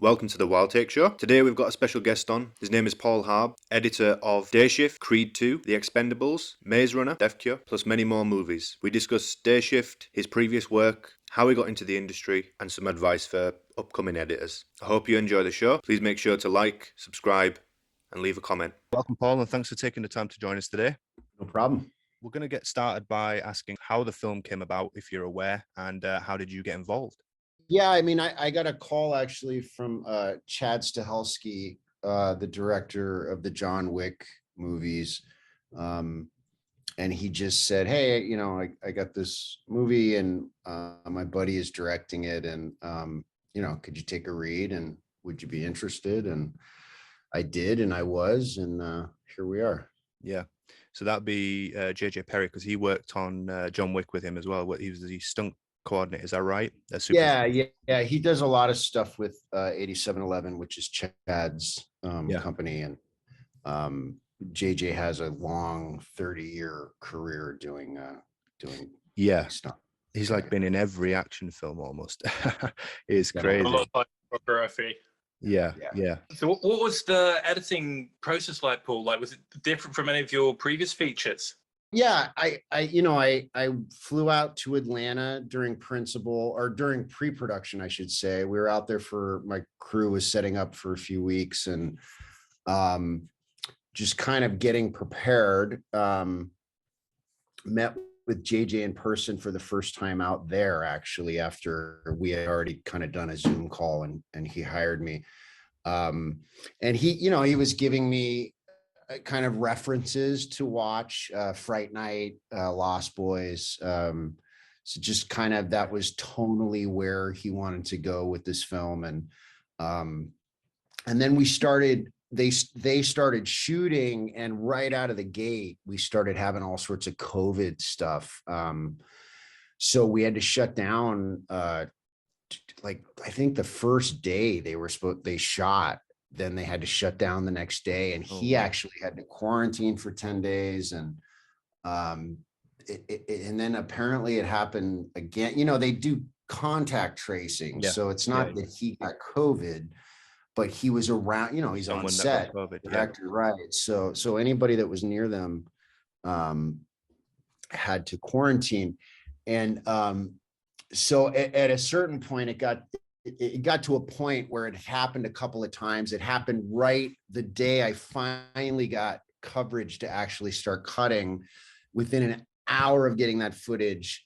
Welcome to the WildTake Show. Today we've got a special guest on. His name is Paul Harb, editor of Day Shift, Creed 2, The Expendables, Maze Runner, Death Cure, plus many more movies. We discuss Day Shift, his previous work, how he got into the industry, and some advice for upcoming editors. I hope you enjoy the show. Please make sure to like, subscribe, and leave a comment. Welcome, Paul, and thanks for taking the time to join us today. No problem. We're going to get started by asking how the film came about, if you're aware, and how did you get involved? Yeah, I mean, I got a call actually from Chad Stahelski, the director of the John Wick movies. And he just said, hey, I got this movie and my buddy is directing it. And, could you take a read and would you be interested? And I did, and I was, and here we are. Yeah. So that'd be JJ Perry, because he worked on John Wick with him as well. He was the stunt coordinator, is that right? Yeah. He does a lot of stuff with 8711, which is Chad's company, and JJ has a long 30-year career doing stuff. He's like been in every action film almost. It's crazy. A lot of photography. Yeah. So what was the editing process like, Paul? Like, was it different from any of your previous features? Yeah, I flew out to Atlanta during pre-production, I should say. We were out there my crew was setting up for a few weeks and just kind of getting prepared. Met with JJ in person for the first time out there, actually, after we had already kind of done a Zoom call and he hired me. And he was giving me kind of references to watch, Fright Night, Lost Boys. So just kind of, that was tonally where he wanted to go with this film. And then they started shooting, and right out of the gate, we started having all sorts of COVID stuff. So we had to shut down, like, I think the first day they shot, then they had to shut down the next day, and he actually had to quarantine for 10 days. And and then apparently it happened again. They do contact tracing. Yeah. So it's not that he got COVID, but he was around, he's on set. Actor, right. So anybody that was near them had to quarantine. And so at a certain point, it got to a point where it happened a couple of times. It happened right the day I finally got coverage to actually start cutting. Within an hour of getting that footage,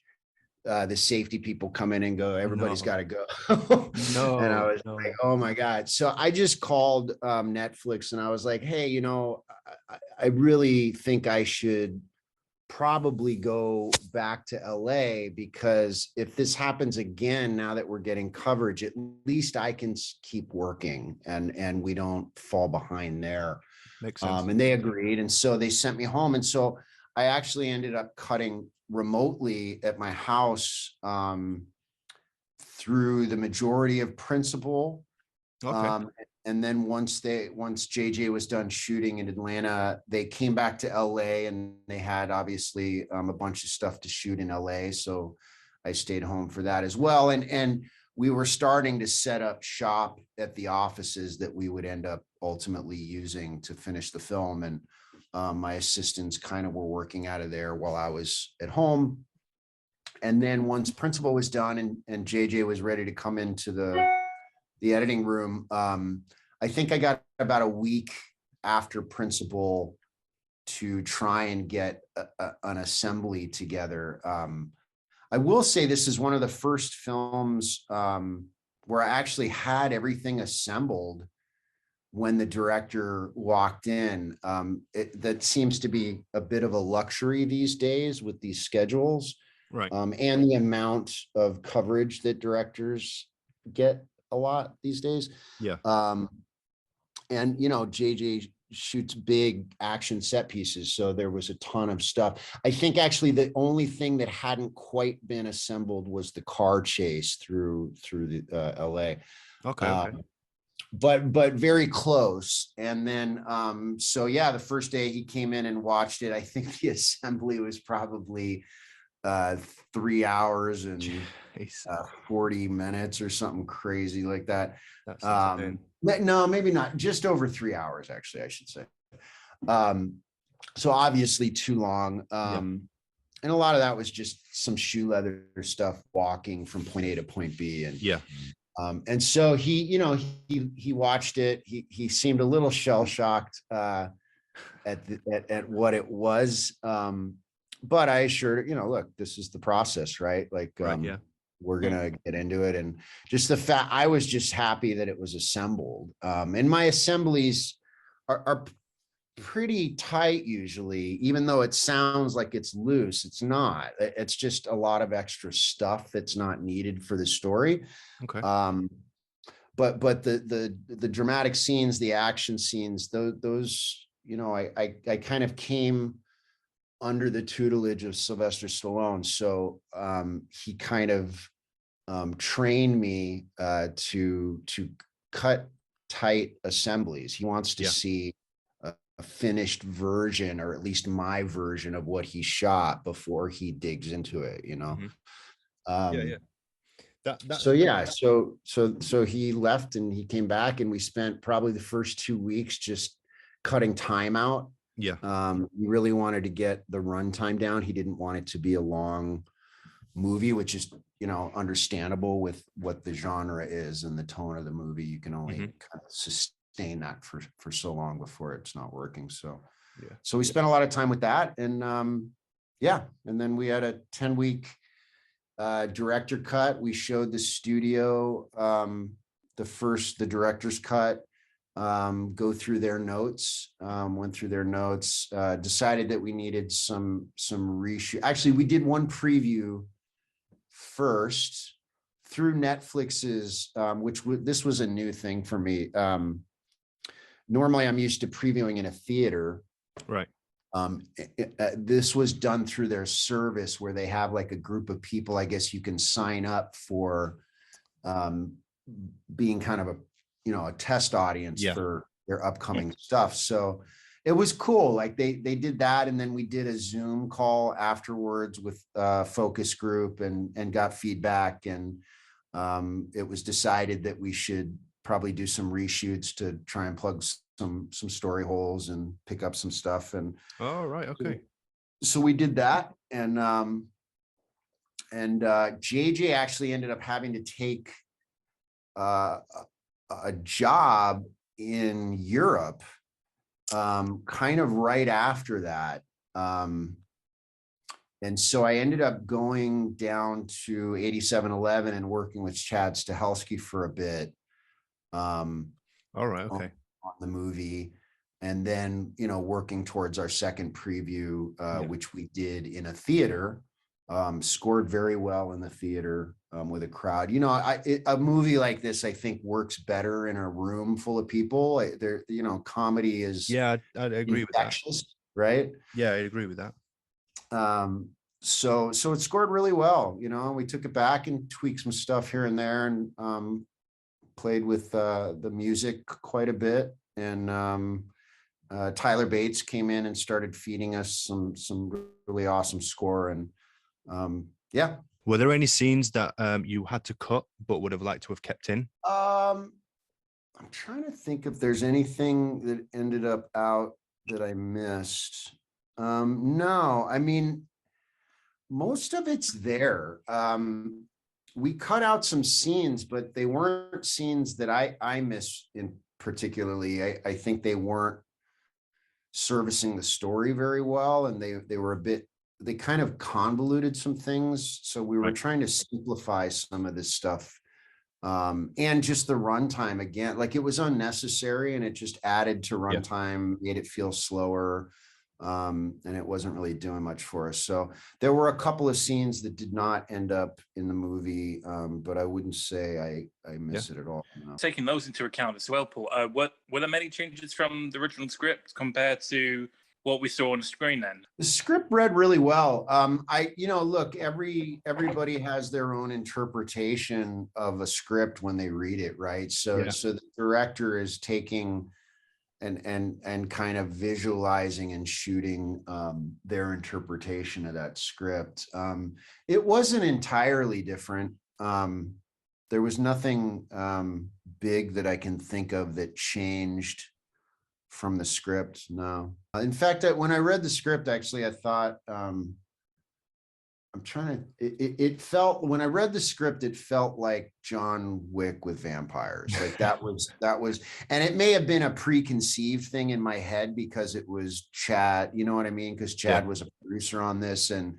the safety people come in and go, everybody's got to go. And I was like, oh my God. So I just called Netflix and I was like, hey, I really think I should probably go back to LA, because if this happens again, now that we're getting coverage, at least I can keep working and we don't fall behind there. Makes sense. And they agreed. And so they sent me home. And so I actually ended up cutting remotely at my house through the majority of Principal. Okay. And then once JJ was done shooting in Atlanta, they came back to LA, and they had obviously a bunch of stuff to shoot in LA. So I stayed home for that as well. And we were starting to set up shop at the offices that we would end up ultimately using to finish the film. And my assistants kind of were working out of there while I was at home. And then once Principal was done and JJ was ready to come into the editing room, I think I got about a week after Principal to try and get an assembly together. I will say this is one of the first films where I actually had everything assembled when the director walked in. That seems to be a bit of a luxury these days with these schedules, right? And the amount of coverage that directors get a lot these days. Yeah. And JJ shoots big action set pieces, so there was a ton of stuff. I think actually the only thing that hadn't quite been assembled was the car chase through the LA. Okay. But very close. And then so yeah, the first day he came in and watched it, I think the assembly was probably 3 hours and Jeez, 40 minutes or something crazy like that. that's insane. No, maybe not. Just over 3 hours, actually, I should say. So obviously too long. And a lot of that was just some shoe leather stuff, walking from point A to point B. And so he, you know, he watched it. He seemed a little shell shocked at what it was. But I assured, you know, look, this is the process, right? Like, we're gonna get into it. And just the fact, I was just happy that it was assembled. And my assemblies are pretty tight usually, even though it sounds like it's loose. It's not. It's just a lot of extra stuff that's not needed for the story. Okay. But the dramatic scenes, the action scenes, those, you know, I kind of came under the tutelage of Sylvester Stallone. So he kind of trained me to cut tight assemblies. He wants to see a finished version, or at least my version of what he shot before he digs into it, you know. So he left and he came back, and we spent probably the first 2 weeks just cutting time out. He really wanted to get the runtime down. He didn't want it to be a long movie, which is, you know, understandable with what the genre is and the tone of the movie. You can only kind of sustain that for so long before it's not working. So we spent a lot of time with that. And and then we had a 10-week director cut. We showed the studio the director's cut, go through their notes, went through their notes, decided that we needed some reshoot. Actually, we did one preview first through Netflix's, this was a new thing for me. Normally I'm used to previewing in a theater. Right. This was done through their service, where they have like a group of people, I guess you can sign up for being kind of a test audience for their upcoming stuff. So it was cool. Like they did that. And then we did a Zoom call afterwards with focus group and got feedback. And it was decided that we should probably do some reshoots to try and plug some story holes and pick up some stuff. And so we did that. And JJ actually ended up having to take a job in Europe kind of right after that. And so I ended up going down to 8711 and working with Chad Stahelski for a bit. On the movie, and then, you know, working towards our second preview, which we did in a theater, scored very well in the theater with a crowd. You know, a movie like this, I think, works better in a room full of people. There, you know, comedy is I agree with that, right? I agree with that. So it scored really well. You know, we took it back and tweaked some stuff here and there, and played with the music quite a bit. And Tyler Bates came in and started feeding us some really awesome score. And were there any scenes that you had to cut but would have liked to have kept in? I'm trying to think if there's anything that ended up out that I missed. No, I mean, most of it's there. We cut out some scenes, but they weren't scenes that I miss in particularly. I think they weren't servicing the story very well, and they were they kind of convoluted some things. So we were trying to simplify some of this stuff. And just the runtime, again, like it was unnecessary, and it just added to runtime, made it feel slower. And it wasn't really doing much for us. So there were a couple of scenes that did not end up in the movie, but I wouldn't say I miss it at all. No. Taking those into account as well, Paul, were there many changes from the original script compared to what we saw on the screen then? The script read really well. Look, everybody has their own interpretation of a script when they read it, right? So the director is taking and kind of visualizing and shooting their interpretation of that script. It wasn't entirely different. There was nothing big that I can think of that changed from the script. No. In fact, when I read the script, actually, I thought, it felt, when I read the script, it felt like John Wick with vampires. Like that was, and it may have been a preconceived thing in my head because it was Chad, you know what I mean? Because Chad was a producer on this, and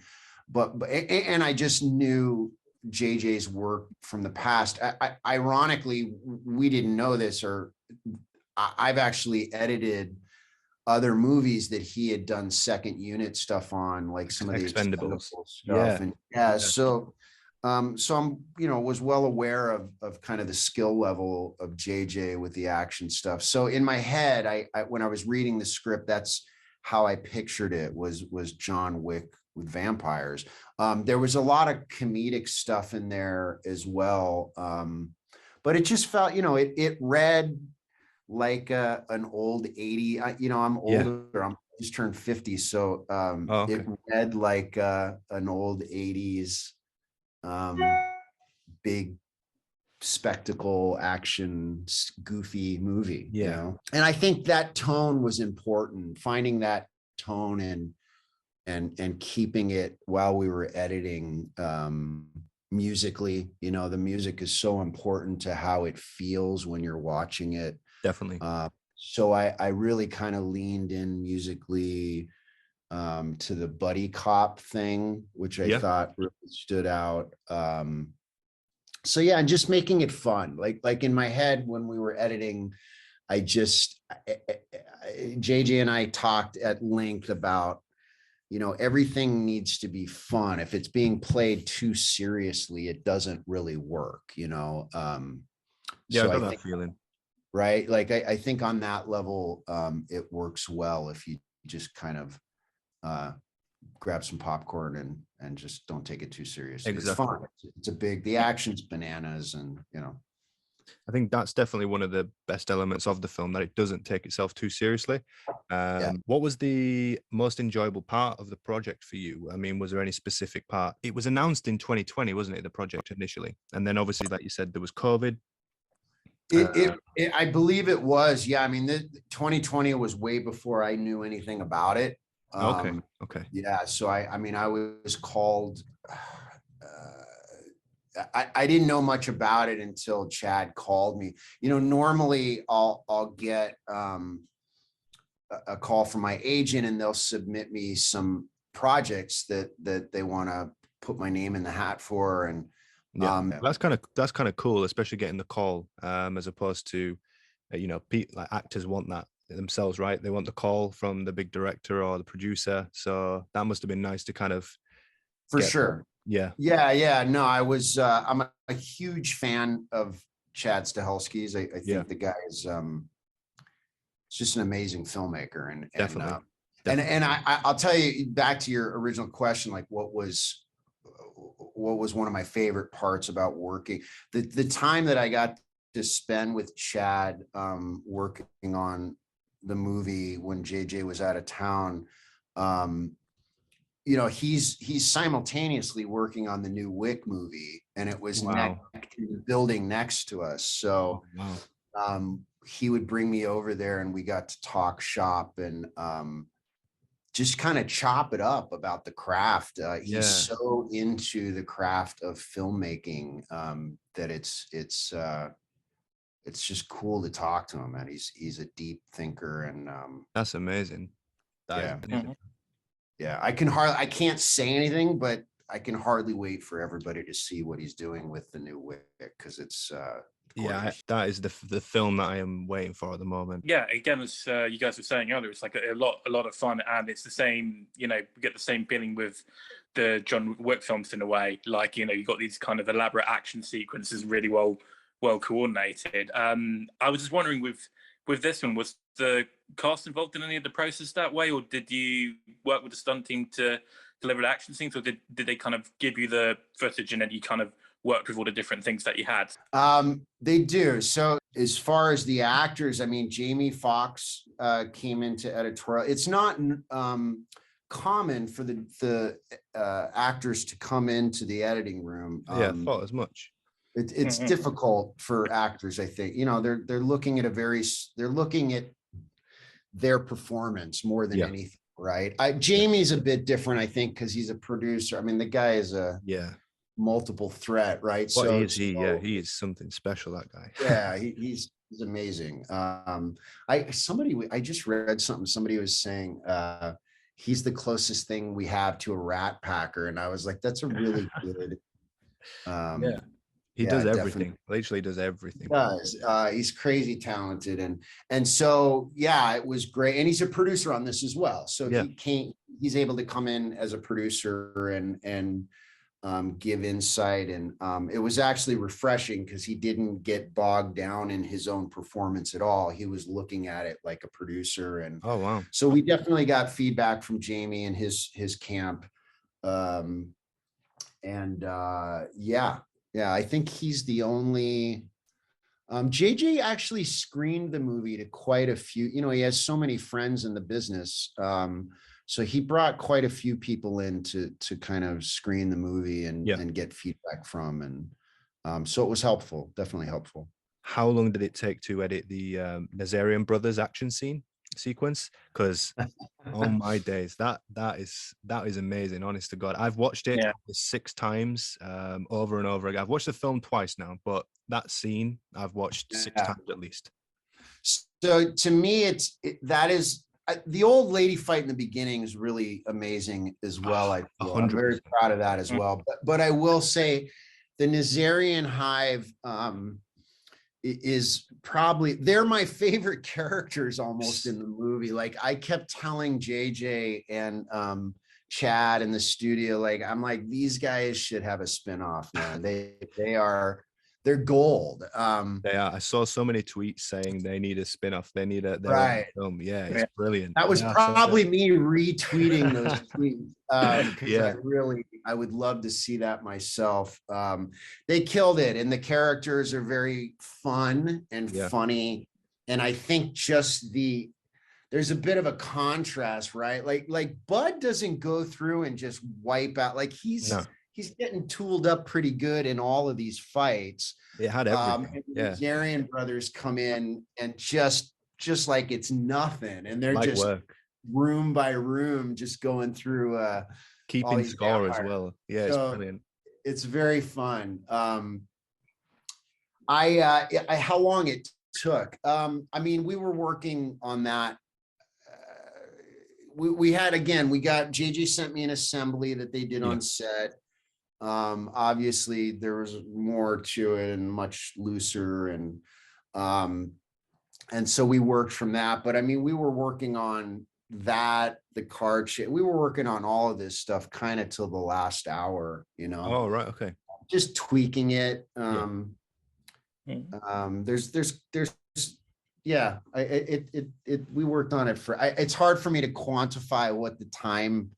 I just knew JJ's work from the past. Ironically, we didn't know this, or I've actually edited other movies that he had done second unit stuff on, like some of the Expendables stuff. And so I'm, was well aware of kind of the skill level of JJ with the action stuff. So in my head, I when I was reading the script, that's how I pictured it, was John Wick with vampires. There was a lot of comedic stuff in there as well. But it just felt, it read like an old 80, I'm older, I'm just turned 50. So it read like an old 80s big spectacle action goofy movie, and I think that tone was important, finding that tone and keeping it while we were editing. Musically, the music is so important to how it feels when you're watching it. Definitely. So I really kind of leaned in musically to the buddy cop thing, which I thought really stood out. So yeah, and just making it fun. Like in my head when we were editing, JJ and I talked at length about, everything needs to be fun. If it's being played too seriously, it doesn't really work, I so got that feeling. Right. Like I think on that level, it works well if you just kind of grab some popcorn and just don't take it too seriously. Exactly. It's fun. The action's bananas, and I think that's definitely one of the best elements of the film, that it doesn't take itself too seriously. What was the most enjoyable part of the project for you? I mean, was there any specific part? It was announced in 2020, wasn't it, the project initially? And then obviously, like you said, there was COVID. I believe it was. Yeah. I mean, 2020 was way before I knew anything about it. Okay. Yeah. So I mean, I was called, I didn't know much about it until Chad called me. Normally I'll get a call from my agent, and they'll submit me some projects that they want to put my name in the hat for. And that's kind of cool, especially getting the call, as opposed to, like actors want that themselves, right? They want the call from the big director or the producer. So that must have been nice to kind of, for sure. Yeah. No, I'm a huge fan of Chad Stahelski's. I think the guy is just an amazing filmmaker, and definitely. And I'll tell you, back to your original question, like what was one of my favorite parts about working, the time that I got to spend with Chad working on the movie when JJ was out of town. He's simultaneously working on the new Wick movie, and it was in the building next to us. So he would bring me over there, and we got to talk shop and just kind of chop it up about the craft. He's so into the craft of filmmaking that it's just cool to talk to him, and he's a deep thinker, and that's amazing. Yeah, I can't say anything, but I can hardly wait for everybody to see what he's doing with the new Wick, because it's that is the film that I am waiting for at the moment. Yeah, again, as you guys were saying earlier, it's like a lot of fun, and it's the same. We get the same feeling with the John Wick films in a way. Like you got these kind of elaborate action sequences, really well coordinated. I was just wondering, with this one, was the cast involved in any of the process that way, or did you work with the stunt team to deliver the action scenes, or did they kind of give you the footage and then you kind of worked with all the different things that you had? They do. So as far as the actors, I mean, Jamie Foxx came into editorial. It's not common for the actors to come into the editing room. Yeah, I thought as much. It's difficult for actors, I think. You know, they're looking at they're looking at their performance more than anything, right? Jamie's a bit different, I think, because he's a producer. I mean, the guy is a multiple threat, right? What is he? Yeah, he is something special, that guy. Yeah, he's amazing. I just read something. Somebody was saying he's the closest thing we have to a Rat Packer, and I was like, that's a really good. He does everything. Definitely. Literally does everything. He does. He's crazy talented, and so it was great. And he's a producer on this as well. So he's able to come in as a producer and give insight. And it was actually refreshing because he didn't get bogged down in his own performance at all. He was looking at it like a producer. And oh wow! So we definitely got feedback from Jamie and his camp. Yeah, I think he's the only. JJ actually screened the movie to quite a few. You know, he has so many friends in the business, so he brought quite a few people in to kind of screen the movie and get feedback from, and so it was helpful, definitely helpful. How long did it take to edit the Nazarian brothers action sequence? Because oh my days, that is amazing, honest to God. I've watched it 6 times over and over again. I've watched the film twice now, but that scene I've watched 6 times at least. So to me, that is the old lady fight in the beginning is really amazing as well. I'm very proud of that as well. But I will say the Nazarian Hive is probably, they're my favorite characters almost in the movie. Like I kept telling JJ and Chad in the studio, like, I'm like, these guys should have a spinoff, man. They're gold. They are. I saw so many tweets saying they need a spin-off. They need their own film. Yeah, it's brilliant. That was probably me retweeting those tweets because I would love to see that myself. They killed it, and the characters are very fun and funny. And I think there's a bit of a contrast, right? Like Bud doesn't go through and just wipe out. Like he's getting tooled up pretty good in all of these fights. It had everything. And the Nazarian brothers come in and just like it's nothing, and they're just room by room, just going through keeping score as well. Yeah, it's brilliant. It's very fun. How long it took? I mean, we were working on that. We got JJ sent me an assembly that they did on set. Obviously there was more to it and much looser, and so we worked from that. But I mean, we were working on that, the card shit. We were working on all of this stuff kind of till the last hour, you know. Oh, right. Okay. Just tweaking it. We worked on it it's hard for me to quantify what the time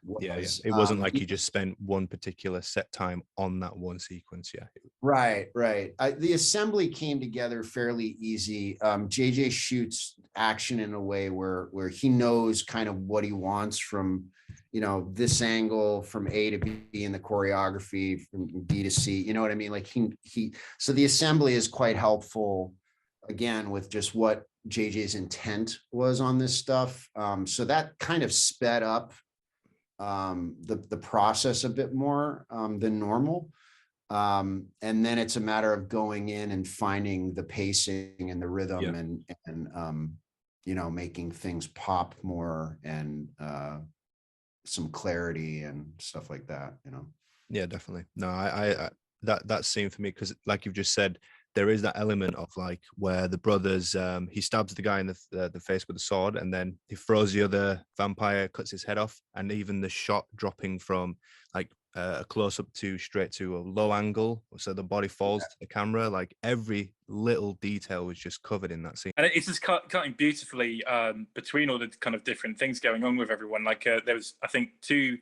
was. It wasn't like you just spent one particular set time on that one sequence. Right. The assembly came together fairly easy. JJ shoots action in a way where he knows kind of what he wants from, you know, this angle from A to B in the choreography, from B to C, you know what I mean? Like so the assembly is quite helpful, again, with just what JJ's intent was on this stuff. So that kind of sped up the process a bit more than normal. And then it's a matter of going in and finding the pacing and the rhythm and you know, making things pop more, and some clarity and stuff like that, you know. Yeah, definitely. No, I that scene for me, because like you've just said, there is that element of like where the brothers, he stabs the guy in the face with a sword, and then he throws the other vampire, cuts his head off, and even the shot dropping from like a close up to straight to a low angle, so the body falls to the camera. Like every little detail was just covered in that scene, and it's just cutting beautifully between all the kind of different things going on with everyone. Like there was, I think, two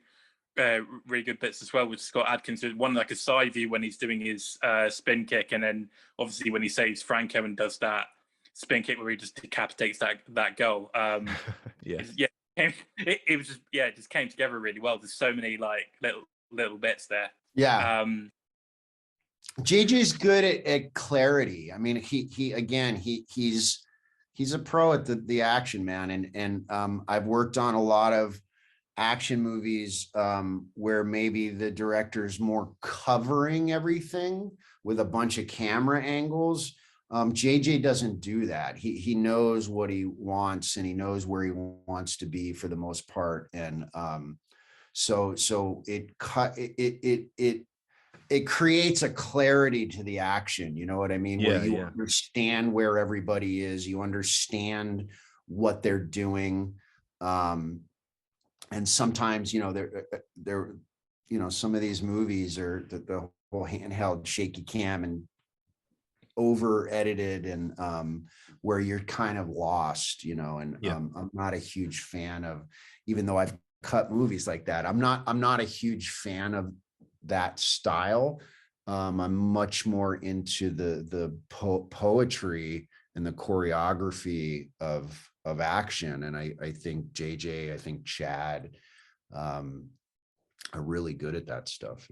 really good bits as well with Scott Adkins. One like a side view when he's doing his spin kick, and then obviously when he saves Franco and does that spin kick where he just decapitates that goal. Yeah. It was just it just came together really well. There's so many like little bits there. Yeah. JJ's good at clarity. I mean, he's a pro at the action, man. And I've worked on a lot of action movies where maybe the director's more covering everything with a bunch of camera angles. JJ doesn't do that. He knows what he wants, and he knows where he wants to be for the most part. And so it creates a clarity to the action. You know what I mean? Yeah, where you understand where everybody is, you understand what they're doing. And sometimes, they're some of these movies are the whole handheld shaky cam and over edited, and where you're kind of lost, and I'm not a huge fan of, even though I've cut movies like that, I'm not a huge fan of that style. I'm much more into the poetry and the choreography of action. And I think JJ, I think Chad are really good at that stuff,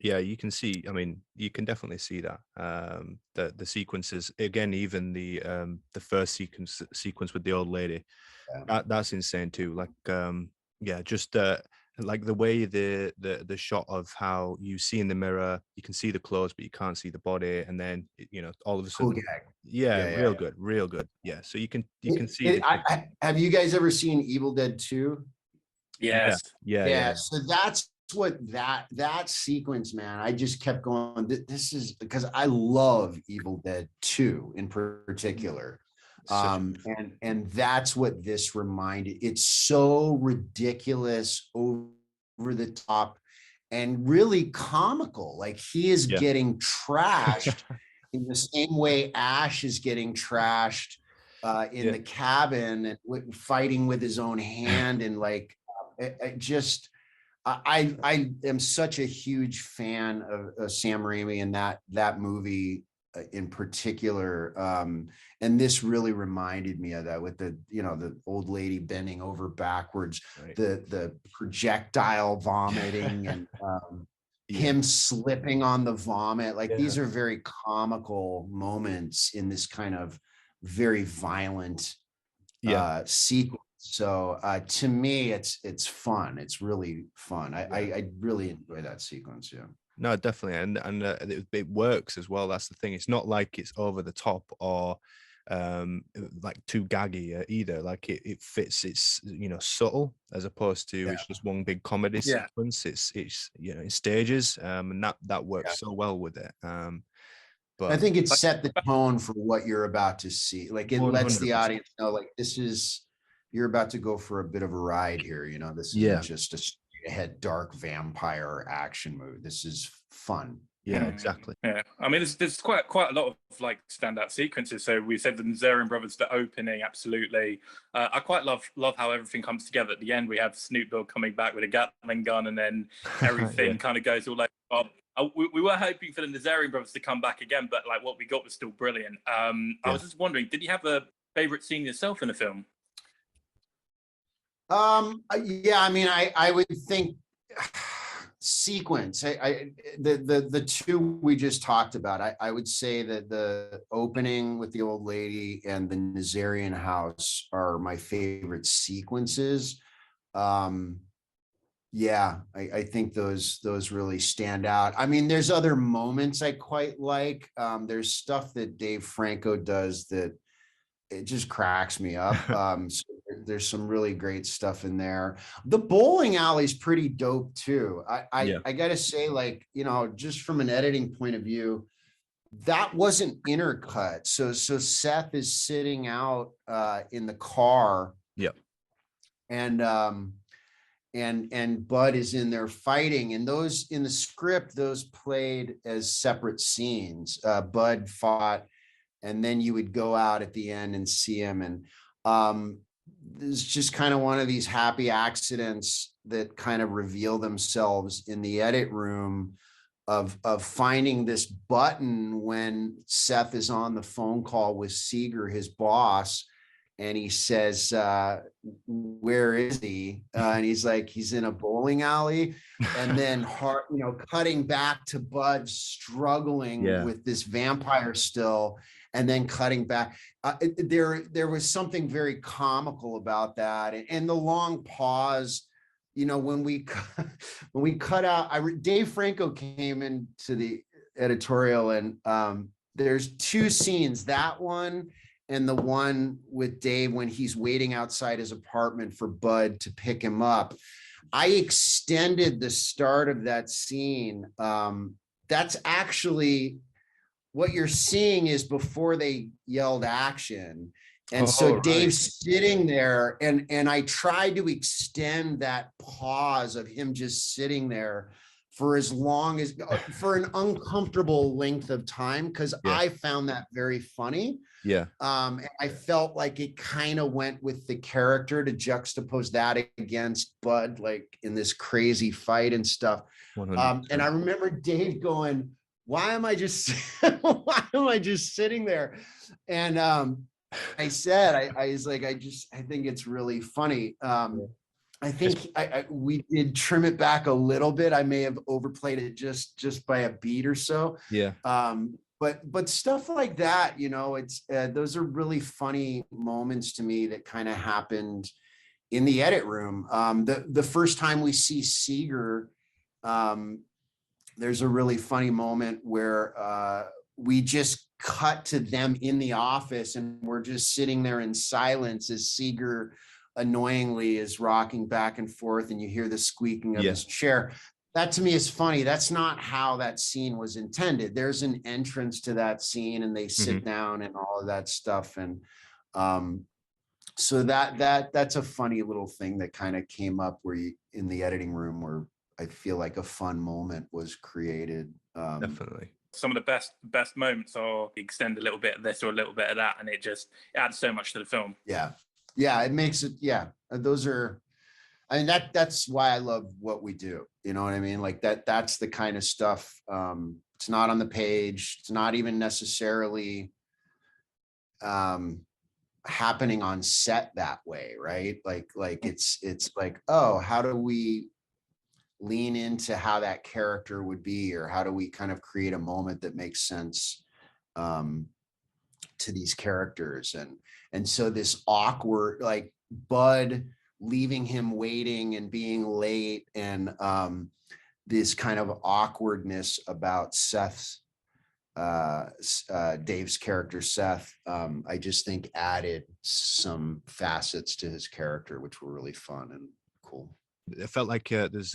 Yeah, you can see, I mean, you can definitely see that. The sequences, again, even the first sequence with the old lady, that's insane too. Like just like the way the shot of how you see in the mirror, you can see the clothes, but you can't see the body, and then all of a sudden, real good. Yeah, so you can see. Have you guys ever seen Evil Dead 2? Yes. Yeah. So that's what that sequence, man, I just kept going. This is because I love Evil Dead 2 in particular. And that's what this reminded. It's so ridiculous, over the top, and really comical. Like, he is getting trashed in the same way Ash is getting trashed in the cabin, and fighting with his own hand. And like, I am such a huge fan of Sam Raimi and that movie in particular. And this really reminded me of that, with the old lady bending over backwards, the projectile vomiting, and him slipping on the vomit. Like, these are very comical moments in this kind of very violent sequence. So to me, it's fun. It's really fun. I really enjoy that sequence. Yeah. No, definitely, and it works as well. That's the thing. It's not like it's over the top or like too gaggy either. Like it fits. It's subtle, as opposed to it's just one big comedy sequence. It's in stages, and that works so well with it. But I think it set the tone for what you're about to see. Like, it 100%. Lets the audience know, like, you're about to go for a bit of a ride here. This isn't just a straight-ahead dark vampire action movie. This is fun. Yeah, exactly. Yeah, I mean, there's quite a lot of like standout sequences. So we said the Nazarian brothers, the opening, absolutely. I quite love how everything comes together at the end. We have Snoop Dogg coming back with a Gatling gun, and then everything kind of goes all over. We were hoping for the Nazarian brothers to come back again, but like what we got was still brilliant. I was just wondering, did you have a favorite scene yourself in the film? I mean, I would think sequence. The two we just talked about. I would say that the opening with the old lady and the Nazarian house are my favorite sequences. I think those really stand out. I mean, there's other moments I quite like. There's stuff that Dave Franco does that it just cracks me up. So there's some really great stuff in there. The bowling alley is pretty dope too. I gotta say, like, just from an editing point of view, that wasn't intercut. So Seth is sitting out in the car. And Bud is in there fighting, and those in the script, those played as separate scenes. Bud fought, and then you would go out at the end and see him. And it's just kind of one of these happy accidents that kind of reveal themselves in the edit room of finding this button when Seth is on the phone call with Seeger, his boss, and he says, where is he? And he's like, he's in a bowling alley. And then cutting back to Bud struggling with this vampire still, and then cutting back. There was something very comical about that. And the long pause, when we cut out, Dave Franco came into the editorial, and there's two scenes, that one and the one with Dave when he's waiting outside his apartment for Bud to pick him up. I extended the start of that scene. That's actually what you're seeing is before they yelled action. And so Dave's sitting there, and I tried to extend that pause of him just sitting there for as long as, for an uncomfortable length of time, because I found that very funny. I felt like it kind of went with the character to juxtapose that against Bud, like in this crazy fight and stuff. And I remember Dave going, why am I just sitting there? And I said, I was like, I think it's really funny. I think we did trim it back a little bit. I may have overplayed it just by a beat or so. But stuff like that, it's those are really funny moments to me that kind of happened in the edit room. The first time we see Seeger, there's a really funny moment where we just cut to them in the office, and we're just sitting there in silence as Seeger annoyingly is rocking back and forth, and you hear the squeaking of his chair. That to me is funny. That's not how that scene was intended. There's an entrance to that scene, and they sit down and all of that stuff. And so that's a funny little thing that kind of came up where you in the editing room, where I feel like a fun moment was created. Definitely. Some of the best moments are extend a little bit of this or a little bit of that, and it adds so much to the film. Yeah, it makes it. Those are. I mean, that's why I love what we do. You know what I mean? Like that's the kind of stuff. It's not on the page. It's not even necessarily happening on set that way, right? Like it's like, oh, how do we lean into how that character would be, or how do we kind of create a moment that makes sense to these characters? And so this awkward, like Bud leaving him waiting and being late, and this kind of awkwardness about Seth's Dave's character Seth, I just think added some facets to his character which were really fun and cool. It felt like there's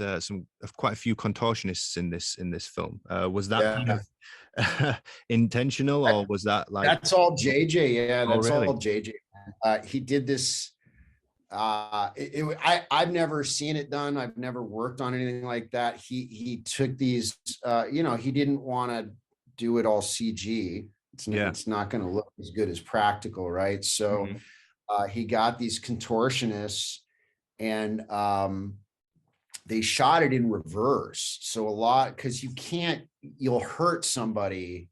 quite a few contortionists in this film. Was that kind of intentional, or was that like? That's all JJ. Yeah, that's really? all JJ. He did this. I've never seen it done. I've never worked on anything like that. He took these. He didn't want to do it all CG. It's not going to look as good as practical, right? So he got these contortionists, and they shot it in reverse. So a lot, because you'll hurt somebody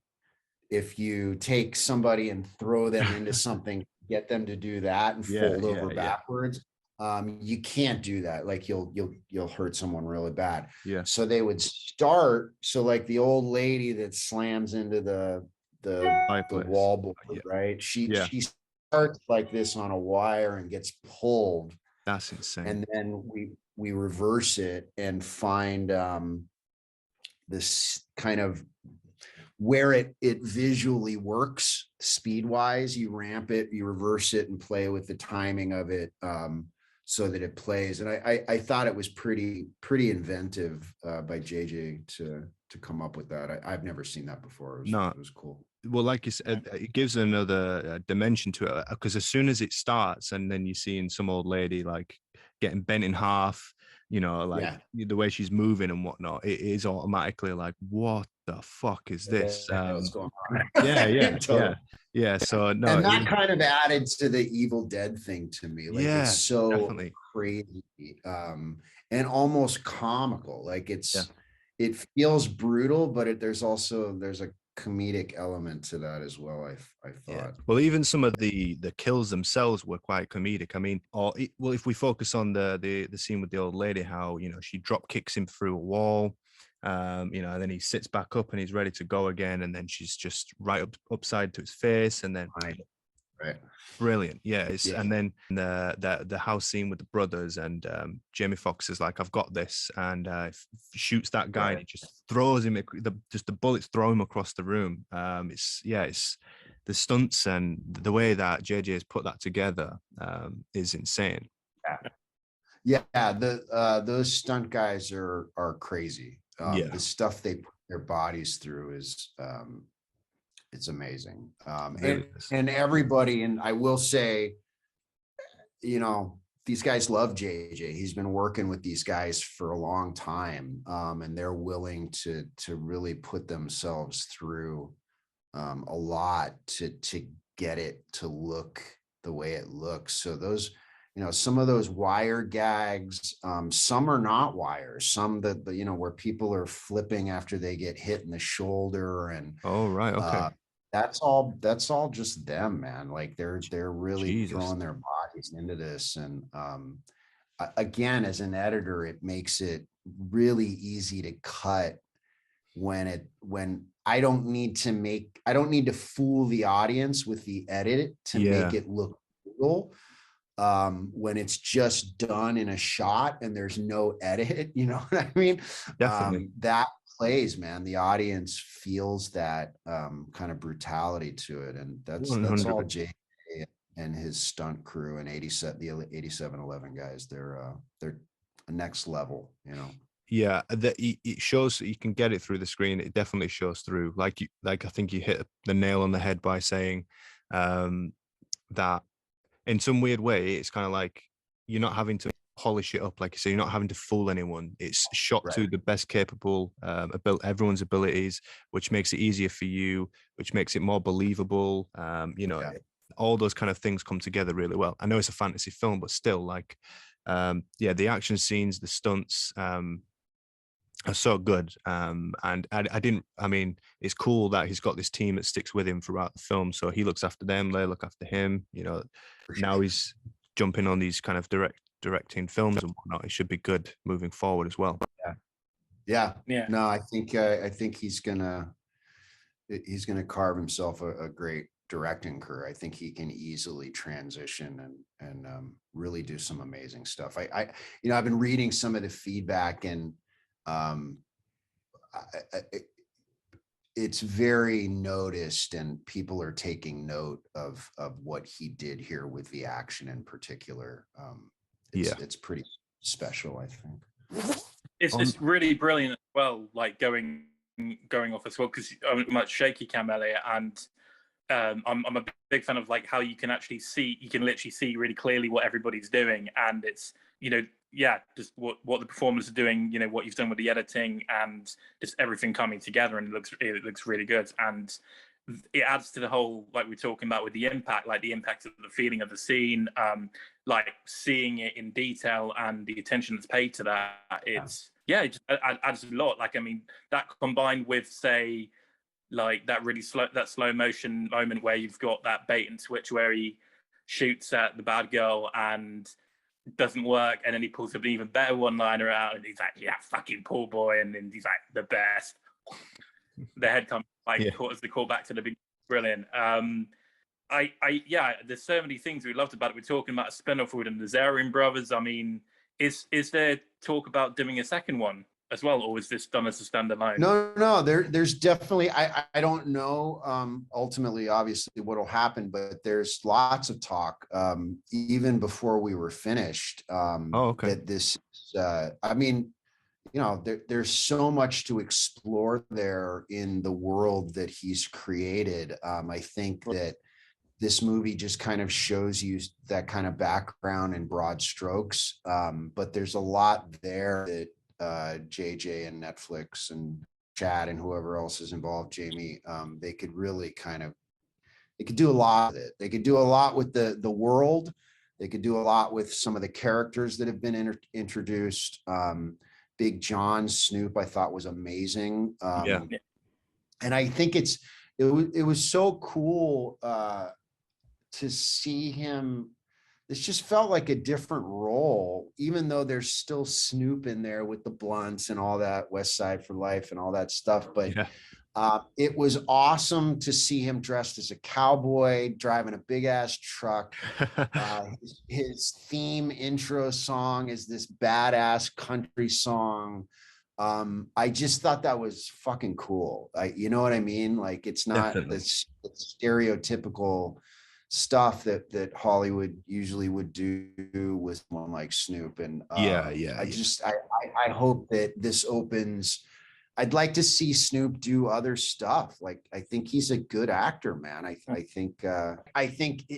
if you take somebody and throw them into something, get them to do that and fold over backwards. You can't do that. Like you'll hurt someone really bad. So they would start. So like the old lady that slams into the wall board, right? She starts like this on a wire and gets pulled. That's insane. And then we reverse it and find this kind of where it visually works speed wise. You ramp it, you reverse it, and play with the timing of it so that it plays. And I thought it was pretty inventive by JJ to come up with that. I've never seen that before. It was cool. Well, like you said, it gives another dimension to it, because as soon as it starts, and then you're seeing some old lady like getting bent in half, the way she's moving and whatnot, it is automatically like, what the fuck is this? What's going on? Totally. So no, and that kind of added to the Evil Dead thing to me. Like it's so definitely. crazy, and almost comical. Like Yeah. it feels brutal, but there's a comedic element to that as well. I thought. Well, even some of the kills themselves were quite comedic. I mean, well, if we focus on the scene with the old lady, how she drop kicks him through a wall, and then he sits back up and he's ready to go again, and then she's just right upside to his face, and then Right. brilliant. Yeah, Yeah. and then the house scene with the brothers, and Jamie Foxx is like, I've got this, and shoots that guy, and he just throws him, the bullets throw him across the room. It's the stunts and the way that JJ has put that together is insane. Yeah, those stunt guys are crazy. The stuff they put their bodies through is it's amazing. And everybody, and I will say, these guys love JJ. He's been working with these guys for a long time, and they're willing to really put themselves through a lot to get it to look the way it looks. So those, some of those wire gags, some are not wires, some that where people are flipping after they get hit in the shoulder, and oh right, okay, that's all just them, man. Like they're really throwing their bodies into this. And again, as an editor, it makes it really easy to cut when I don't need to fool the audience with the edit to make it look real. When it's just done in a shot and there's no edit, you know what I mean? Definitely. That plays, man. The audience feels that kind of brutality to it, and that's all Jay and his stunt crew and the 8711 guys. They're next level, Yeah, it shows. You can get it through the screen. It definitely shows through. Like I think you hit the nail on the head by saying that in some weird way, it's kind of like you're not having to polish it up, like you say. You're not having to fool anyone. It's shot to the best capable everyone's abilities, which makes it easier for you, which makes it more believable. All those kind of things come together really well. I know it's a fantasy film, but still, like, the action scenes, the stunts. Are so good. And I mean, it's cool that he's got this team that sticks with him throughout the film. So he looks after them, they look after him. Now he's jumping on these kind of directing films and whatnot. It should be good moving forward as well. Yeah. No, I think he's gonna carve himself a great directing career. I think he can easily transition and really do some amazing stuff. I've been reading some of the feedback, and it's very noticed, and people are taking note of what he did here with the action in particular. It's pretty special, I think. It's really brilliant as well, like going off as well, because I'm much shaky cam Elliot, and I'm a big fan of like how you can literally see really clearly what everybody's doing, and it's just what the performers are doing, what you've done with the editing and just everything coming together, and it looks really good, and it adds to the whole, like we're talking about with the impact, like the impact of the feeling of the scene, like seeing it in detail and the attention that's paid to that. It just adds a lot. Like, I mean, that combined with, say, like that really slow motion moment where you've got that bait and switch where he shoots at the bad girl and doesn't work, and then he pulls up an even better one-liner out, and he's like, "Yeah, fucking poor boy," and then he's like, "The best." The head comes as the call back to the big, brilliant. There's so many things we loved about it. We're talking about a spin-off with the Zarian brothers. I mean, is there talk about doing a second one as well, or is this done as a standalone? No, there's definitely, I don't know ultimately obviously what'll happen, but there's lots of talk even before we were finished that this I mean, there's so much to explore there in the world that he's created. I think that this movie just kind of shows you that kind of background in broad strokes, but there's a lot there that JJ and Netflix and Chad and whoever else is involved, Jamie, they could really they could do a lot with it. They could do a lot with the world. They could do a lot with some of the characters that have been introduced. Big John Snoop, I thought was amazing. Yeah. And I think it was so cool to see him. This just felt like a different role, even though there's still Snoop in there with the blunts and all that, West Side for Life and all that stuff. But it was awesome to see him dressed as a cowboy, driving a big ass truck. His theme intro song is this badass country song. I just thought that was fucking cool. You know what I mean? Like, it's not this stereotypical stuff that Hollywood usually would do with someone like Snoop. And I hope that this opens. I'd like to see Snoop do other stuff. Like, I think he's a good actor, man. I think,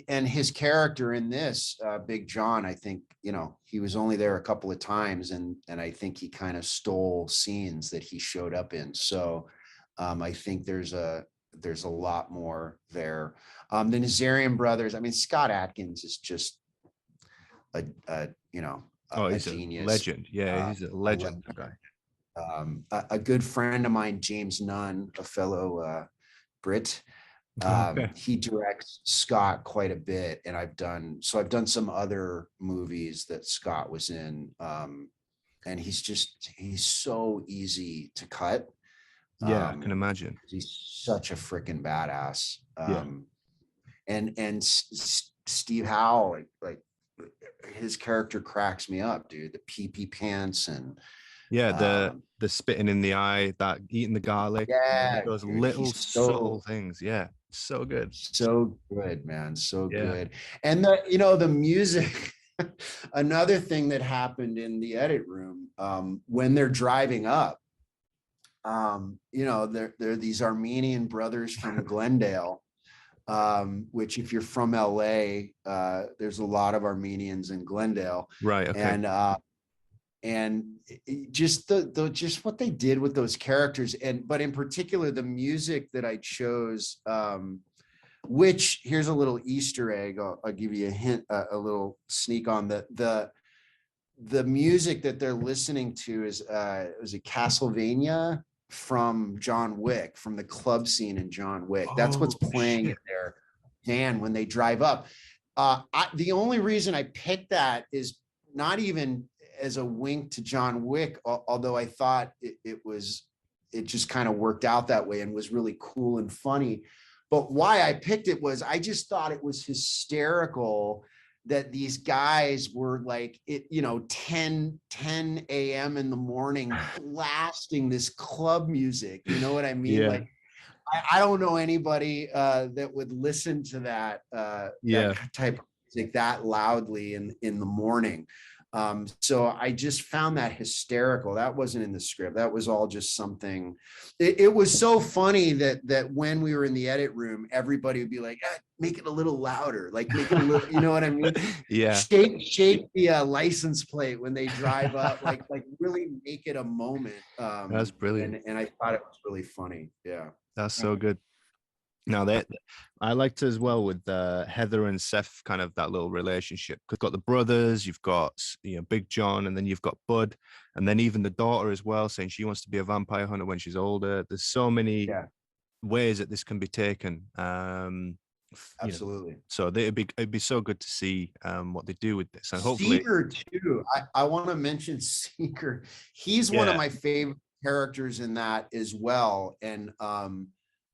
and his character in this, Big John, I think, you know, he was only there a couple of times, and I think he kind of stole scenes that he showed up in. So I think there's a lot more there. The Nazarian brothers. I mean, Scott Adkins is just a he's genius, a legend. Yeah, he's a legend. Guy. A good friend of mine, James Nunn, a fellow Brit. He directs Scott quite a bit, and I've done some other movies that Scott was in. And he's so easy to cut. Yeah, I can imagine. He's such a freaking badass. And Steve Howe, like his character cracks me up, dude. The pee pants and the spitting in the eye, that eating the garlic, those dude, little subtle things. Yeah, so good. So good, man. So good. And the music. Another thing that happened in the edit room, when they're driving up, they're these Armenian brothers from Glendale, which, if you're from LA, there's a lot of Armenians in Glendale. Right. Okay. And just just what they did with those characters, but in particular the music that I chose, which, here's a little Easter egg. I'll give you a hint, a little sneak on the music that they're listening to is was a Castlevania from John Wick, from the club scene in John Wick. That's what's playing in their van when they drive up. The only reason I picked that is not even as a wink to John Wick, although I thought it just kind of worked out that way and was really cool and funny. But why I picked it was I just thought it was hysterical that these guys were like, 10 a.m. in the morning blasting this club music. You know what I mean? Yeah. Like, I don't know anybody that would listen to that type of music that loudly in the morning. So I just found that hysterical. That wasn't in the script. That was all just something. It was so funny that when we were in the edit room, everybody would be like, make it a little louder, like make it a little, you know what I mean? Yeah. Shake the license plate when they drive up, like really make it a moment. That's brilliant. And I thought it was really funny. Yeah. That's so good. Now that I liked as well with Heather and Seth, kind of that little relationship. You've got the brothers, you've got Big John, and then you've got Bud, and then even the daughter as well, saying she wants to be a vampire hunter when she's older. There's so many ways that this can be taken. Absolutely. So it'd be so good to see what they do with this, and hopefully. Seeger too. I want to mention Seeger. He's one of my favorite characters in that as well, and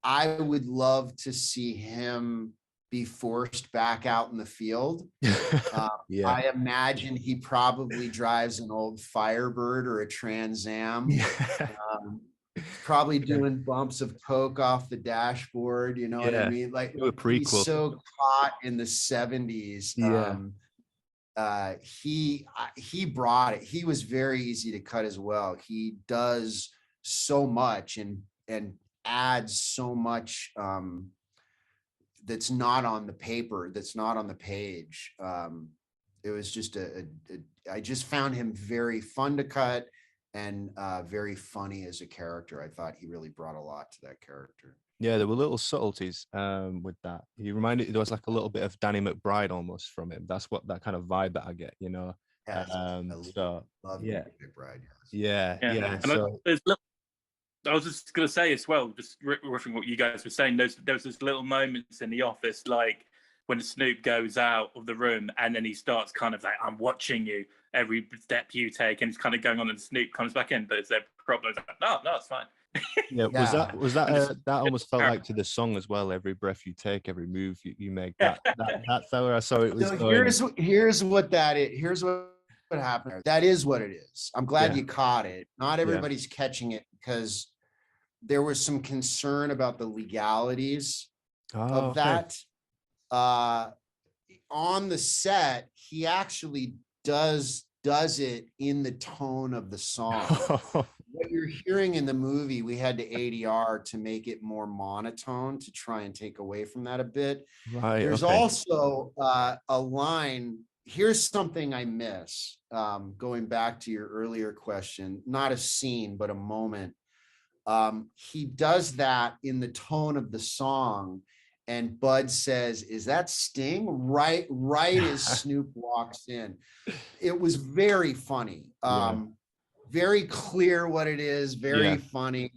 I would love to see him be forced back out in the field. I imagine he probably drives an old Firebird or a Trans Am, probably doing bumps of coke off the dashboard. You know what I mean? Like, he's so caught in the 70s. He brought it. He was very easy to cut as well. He does so much and adds so much that's not on the paper, that's not on the page. It was just I just found him very fun to cut and very funny as a character. I thought he really brought a lot to that character. Yeah, there were little subtleties with that. He reminded there was like a little bit of Danny McBride almost from him. That's what that kind of vibe that I get, you know. Yes, So love yeah, David McBride. yeah, Yeah, yeah. and So I was just going to say as well, just riffing what you guys were saying, there was this little moments in The Office, like when Snoop goes out of the room and then he starts kind of like, I'm watching you every step you take, and it's kind of going on, and Snoop comes back in, but it's their problem. It's like, no, it's fine. yeah, was that that almost felt like character. to the song as well? Every breath you take, every move you make. That's where I saw it was So going. here's what that is. Here's what happened there. That is what it is. I'm glad Yeah. you caught it. Not Yeah. everybody's catching it because there was some concern about the legalities of that. On the set, he actually does it in the tone of the song. What you're hearing in the movie, we had to ADR to make it more monotone to try and take away from that a bit. Right. There's Okay. also a line. Here's something I miss. Going back to your earlier question, not a scene, but a moment. He does that in the tone of the song. And Bud says, "Is that Sting?" Right as Snoop walks in. It was very funny. Very clear what it is, very funny,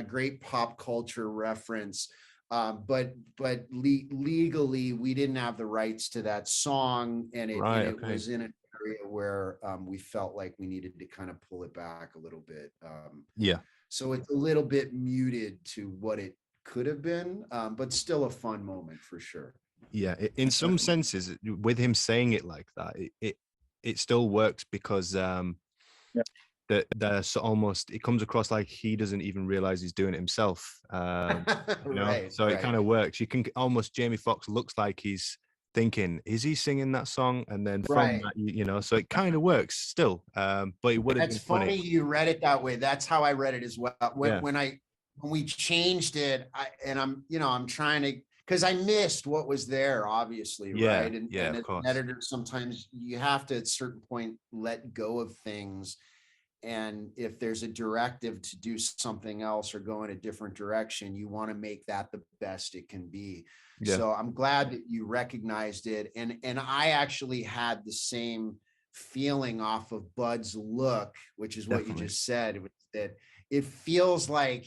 great pop culture reference. But legally, we didn't have the rights to that song, and it was in an area where we felt like we needed to kind of pull it back a little bit. So it's a little bit muted to what it could have been, but still a fun moment for sure. Yeah, in some senses, with him saying it like that, it still works because there's almost, it comes across like he doesn't even realize he's doing it himself. You know? So it kind of works. You can almost, Jamie Foxx looks like he's thinking, is he singing that song? And then from that, you know, so it kind of works still. But it would have been funny. You read it that way. That's how I read it as well. When we changed it, I'm trying to, because I missed what was there, obviously, right? And as an editor, sometimes you have to at a certain point let go of things. And if there's a directive to do something else or go in a different direction, you want to make that the best it can be. So I'm glad that you recognized it. And I actually had the same feeling off of Bud's look, which is what you just said, that it feels like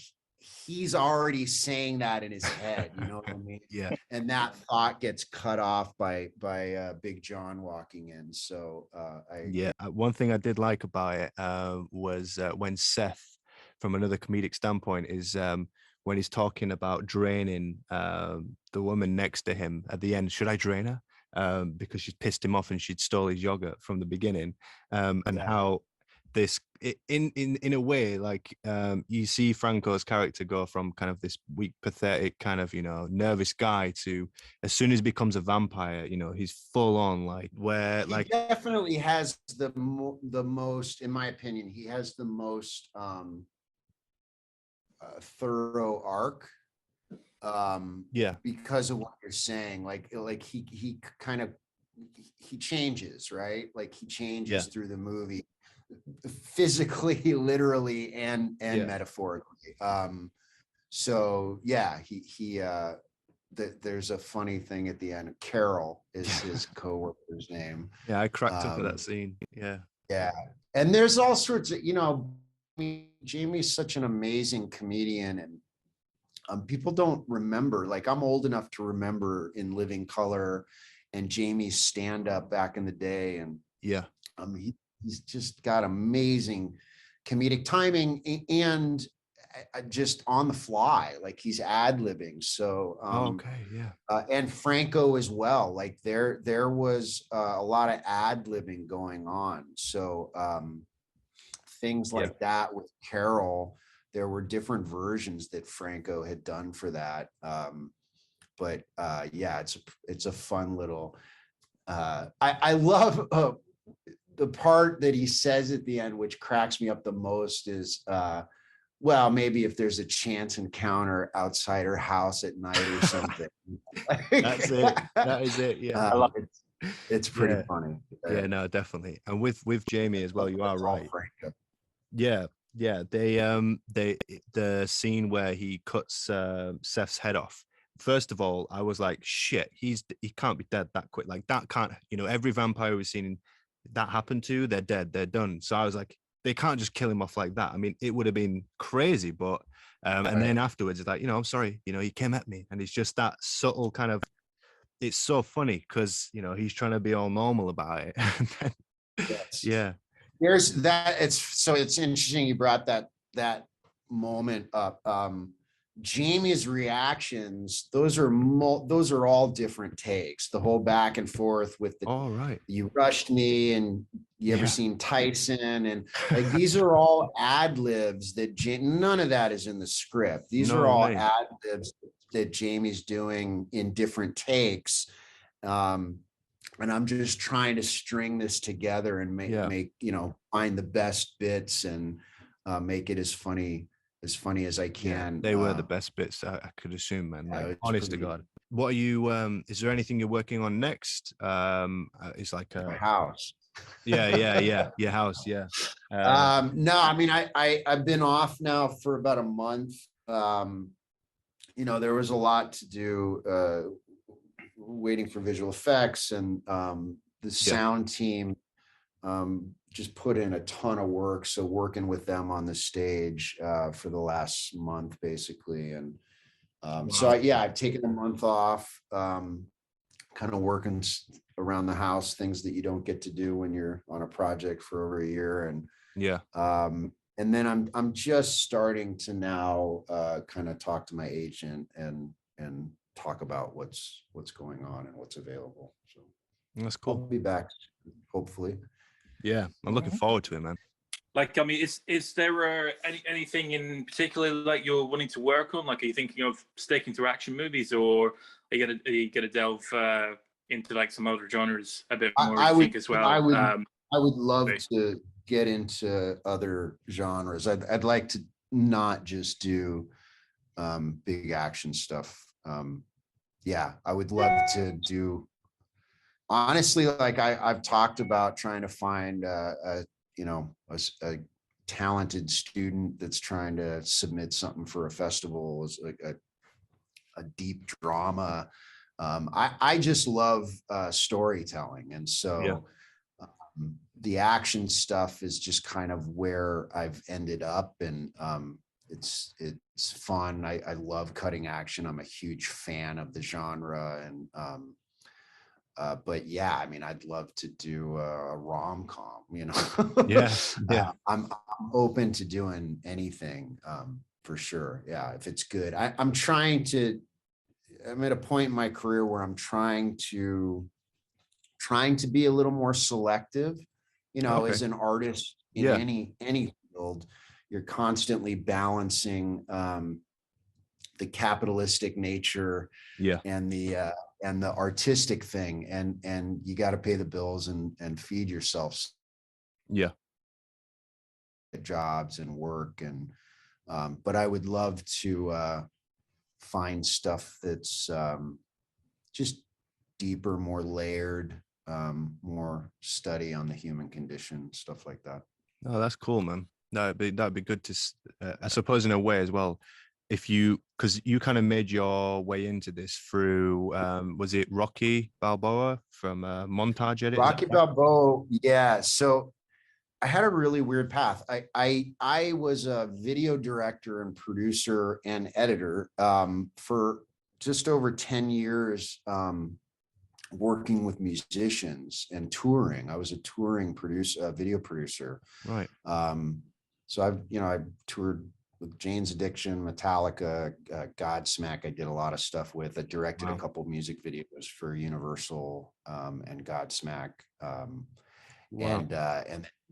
he's already saying that in his head, you know what I mean? And that thought gets cut off by Big John walking in. So one thing I did like about it was when Seth, from another comedic standpoint, is when he's talking about draining the woman next to him at the end. Should I drain her? Because she's pissed him off and she'd stole his yogurt from the beginning, and how this in a way, like you see Franco's character go from kind of this weak, pathetic kind of, you know, nervous guy to, as soon as he becomes a vampire, you know, he's full on, like, where like he definitely has the most, in my opinion, he has the most thorough arc. Because of what you're saying, like he kind of he changes, right? Like he changes through the movie, physically, literally, and metaphorically. So there's a funny thing at the end. Carol is his co-worker's name. I cracked up at that scene. And there's all sorts of, you know, I mean, Jamie's such an amazing comedian, and people don't remember, like I'm old enough to remember In Living Color and Jamie's stand-up back in the day. And he's just got amazing comedic timing and just on the fly, like he's ad-libbing. So and Franco as well, like there was a lot of ad-libbing going on. So things like that with Carol, there were different versions that Franco had done for that. But it's a fun little, I love the part that he says at the end, which cracks me up the most, is, well, maybe if there's a chance encounter outside her house at night or something. That's it. That is it. Yeah. It's pretty funny. Yeah, no, definitely. And with Jamie as well, you are right. Yeah. Yeah, the scene where he cuts Seth's head off. First of all, I was like, shit, he can't be dead that quick. Like that can't, every vampire we've seen that happen to, they're dead, they're done. So I was like, they can't just kill him off like that. I mean, it would have been crazy, but and then afterwards, it's like, I'm sorry, he came at me, and it's just that subtle kind of. It's so funny because he's trying to be all normal about it. And then, Yes. yeah. There's that. It's interesting you brought that moment up. Jamie's reactions, those are all different takes. The whole back and forth with the All right. you rushed me, and you ever seen Tyson, and like these are all ad libs that none of that is in the script. These are all ad libs that Jamie's doing in different takes. And I'm just trying to string this together and make find the best bits and make it as funny as I can. They were the best bits, I could assume, man. Like, honest to God. What are you? Is there anything you're working on next? It's like a house. Yeah. Your house, yeah. No, I mean I've been off now for about a month. There was a lot to do. Waiting for visual effects, and the sound team just put in a ton of work. So working with them on the stage for the last month, basically. And so I've taken a month off, kind of working around the house, things that you don't get to do when you're on a project for over a year. And and then I'm just starting to now kind of talk to my agent and talk about what's going on and what's available. So that's cool. I'll be back hopefully. Yeah, I'm looking forward to it, man. Like, I mean, is there anything in particular like you're wanting to work on? Like, are you thinking of sticking to action movies, or are you gonna delve into like some other genres a bit more? I think as well. I would love to get into other genres. I'd like to not just do big action stuff. I would love to do, honestly, like I've talked about trying to find a talented student that's trying to submit something for a festival, as like a deep drama. I just love storytelling, and so the action stuff is just kind of where I've ended up, and it's fun. I love cutting action. I'm a huge fan of the genre, and but yeah, I mean, I'd love to do a rom-com, I'm open to doing anything, for sure. Yeah, if it's good. I'm at a point in my career where I'm trying to be a little more selective, as an artist in any field. You're constantly balancing the capitalistic nature and the artistic thing, and you got to pay the bills and feed yourself jobs and work, and but I would love to find stuff that's just deeper, more layered, more study on the human condition, stuff like that. Oh, that's cool, man. That'd be good to, I suppose, in a way as well. Because you kind of made your way into this through, was it Rocky Balboa from Montage Edit? Rocky Balboa, yeah. So I had a really weird path. I was a video director and producer and editor for just over 10 years, working with musicians and touring. I was a touring producer, video producer. Right. So I've toured with Jane's Addiction, Metallica, Godsmack. I did a lot of stuff with. I directed a couple music videos for Universal and Godsmack, and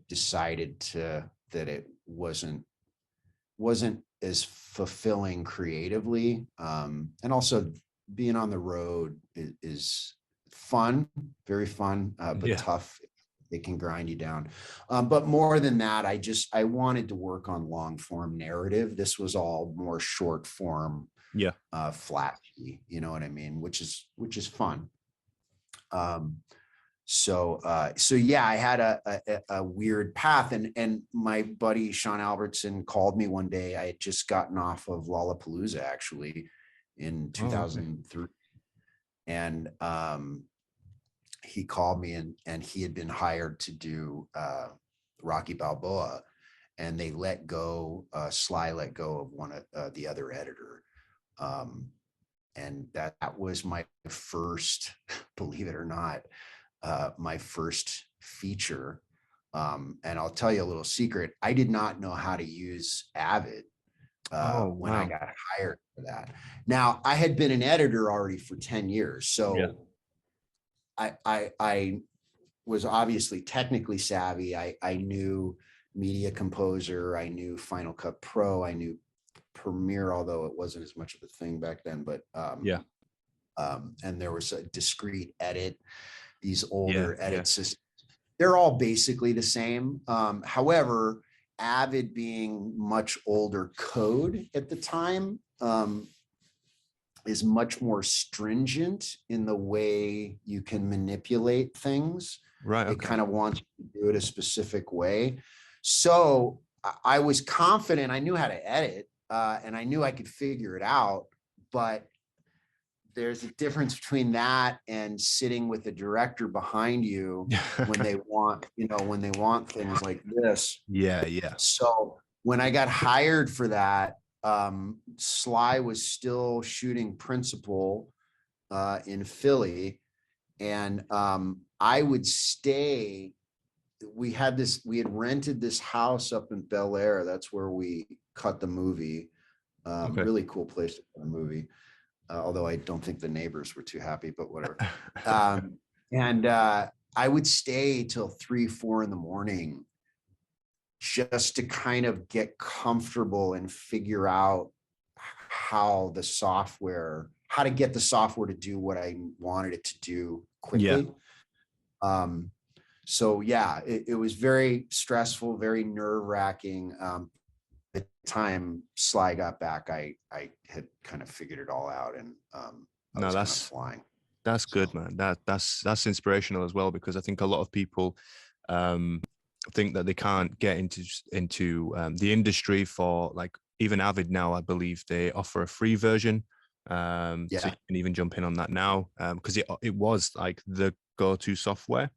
decided that it wasn't as fulfilling creatively, and also being on the road is fun, very fun, but tough. It can grind you down. But more than that, I wanted to work on long form narrative. This was all more short form, flashy, you know what I mean? Which is fun. So yeah, I had a weird path, and my buddy Sean Albertson called me one day. I had just gotten off of Lollapalooza actually in 2003, and he called me, and he had been hired to do Rocky Balboa, and they let go, Sly let go of one of the other editor. And that was my first, believe it or not, my first feature. And I'll tell you a little secret. I did not know how to use Avid when I got hired for that. Now, I had been an editor already for 10 years. So I was obviously technically savvy. I knew Media Composer. I knew Final Cut Pro. I knew Premiere, although it wasn't as much of a thing back then. But and there was a discrete edit. These older edit systems, they're all basically the same. However, Avid being much older code at the time is much more stringent in the way you can manipulate things. Right. It kind of wants you to do it a specific way. So I was confident I knew how to edit, and I knew I could figure it out, but there's a difference between that and sitting with a director behind you when they want, when they want things like this. Yeah. So when I got hired for that, Sly was still shooting Principal in Philly, and I would stay. We had rented this house up in Bel Air. That's where we cut the movie. Really cool place to cut a movie. Although I don't think the neighbors were too happy, but whatever. And I would stay till 3, 4 in the morning just to kind of get comfortable and figure out how to get the software to do what I wanted it to do quickly. So yeah, it was very stressful, very nerve-wracking. The time Sly got back, I had kind of figured it all out, and I was kind of flying. That's good, man. That's inspirational as well, because I think a lot of people think that they can't get into the industry for, like, even Avid now, I believe they offer a free version. So you can even jump in on that now, because it was like the go-to software,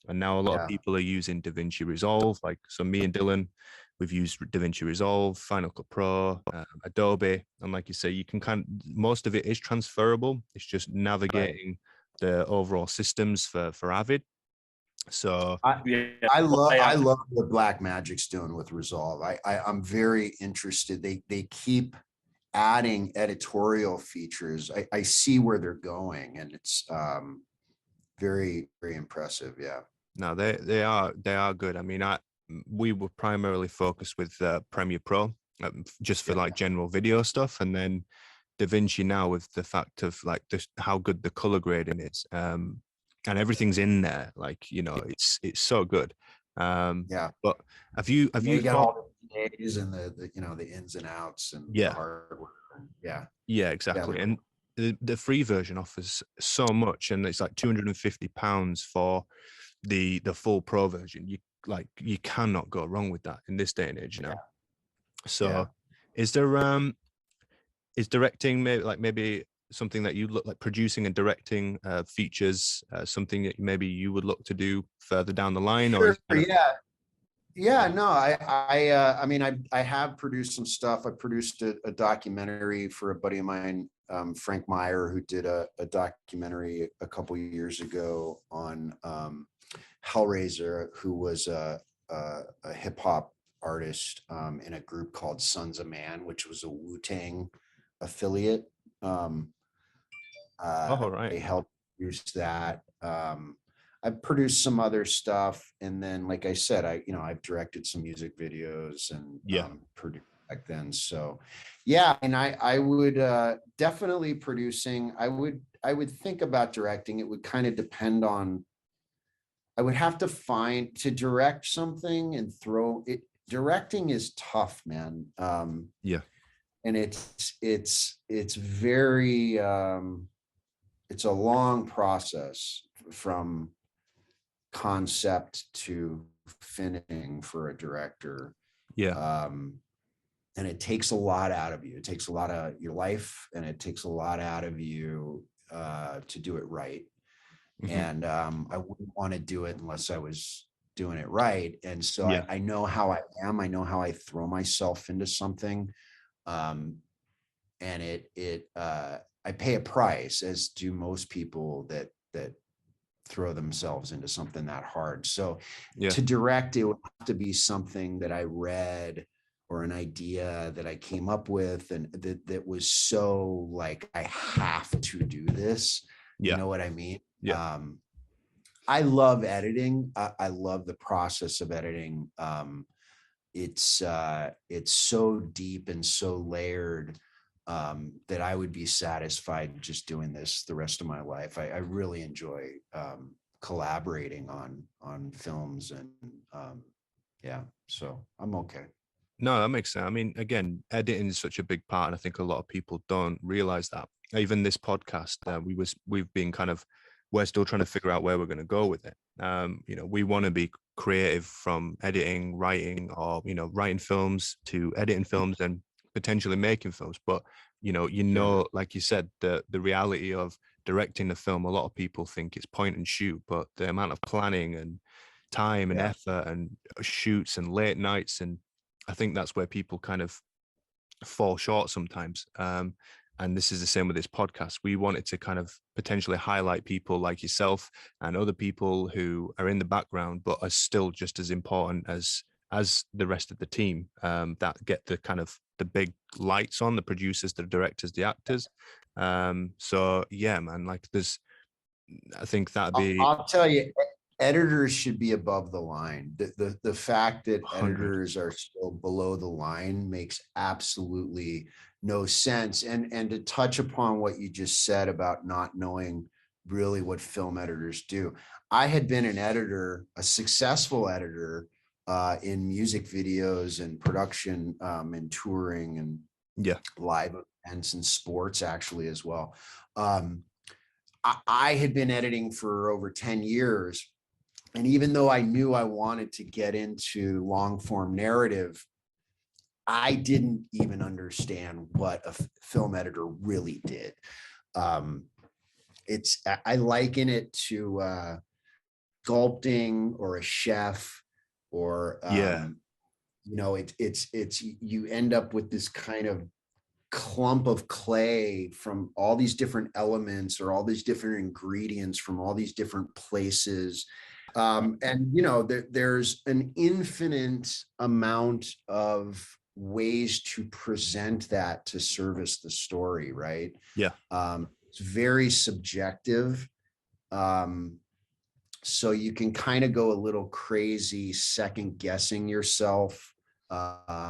and now a lot of people are using DaVinci Resolve. Like, so me and Dylan, we've used DaVinci Resolve, Final Cut Pro, Adobe, and like you say, you can most of it is transferable. It's just navigating the overall systems for Avid. So I love what Blackmagic's doing with Resolve. I'm very interested. They keep adding editorial features. I see where they're going, and it's very, very impressive. Yeah. No, they are good. I mean, we were primarily focused with Premiere Pro, just for like general video stuff, and then DaVinci now with the fact of like how good the color grading is, and everything's in there. Like, it's so good. But have you got all the A's and the ins and outs and the hardware. Yeah, exactly. And the free version offers so much, and it's like £250 for the full pro version. You cannot go wrong with that in this day and age now. So is there is directing maybe something that you look like, producing and directing features, something that maybe you would look to do further down the line? Sure, no, I mean, I have produced some stuff. I produced a documentary for a buddy of mine, Frank Meyer, who did a documentary a couple years ago on Hellraiser, who was a hip hop artist in a group called Sons of Man, which was a Wu-Tang affiliate. They helped produce that. I've produced some other stuff, and then, like I said, I've directed some music videos and produced back then. So, and I would definitely producing. I would think about directing. It would kind of depend on. I would have to direct something and throw it. Directing is tough, man. And it's very it's a long process from concept to finishing for a director. Yeah. And it takes a lot out of you. It takes a lot of your life, and it takes a lot out of you to do it right. Mm-hmm. And I wouldn't want to do it unless I was doing it right. And so Yeah. I know how I am. I know how I throw myself into something. And I pay a price, as do most people that throw themselves into something that hard. So to direct, it would have to be something that I read or an idea that I came up with, and that was so like, I have to do this. You know what I mean? Yeah. I love editing. I love the process of editing. It's so deep and so layered that I would be satisfied just doing this the rest of my life. I really enjoy collaborating on films, and yeah, so I'm okay. No, that makes sense. I mean, again, editing is such a big part, and I think a lot of people don't realize that. Even this podcast, we've been kind of, we're still trying to figure out where we're going to go with it. We want to be creative, from editing, writing, or writing films to editing films and potentially making films. But like you said, the reality of directing a film, a lot of people think it's point and shoot, but the amount of planning and time and effort and shoots and late nights, and I think that's where people kind of fall short sometimes. And this is the same with this podcast. We wanted to kind of potentially highlight people like yourself and other people who are in the background, but are still just as important as the rest of the team, that get the kind of the big lights on, the producers, the directors, the actors. So yeah, man, like I think that'd be. I'll tell you, editors should be above the line. The fact that 100. editors are still below the line makes absolutely no sense. And to touch upon what you just said about not knowing really what film editors do, I had been an editor, a successful editor, in music videos and production, and touring, and live events and sports actually as well. I had been editing for over 10 years. And even though I knew I wanted to get into long form narrative, I didn't even understand what a film editor really did. I liken it to sculpting or a chef, or it's you end up with this kind of clump of clay from all these different elements, or all these different ingredients from all these different places. And there's an infinite amount of ways to present that to service the story, right? It's very subjective. So you can kind of go a little crazy second guessing yourself. But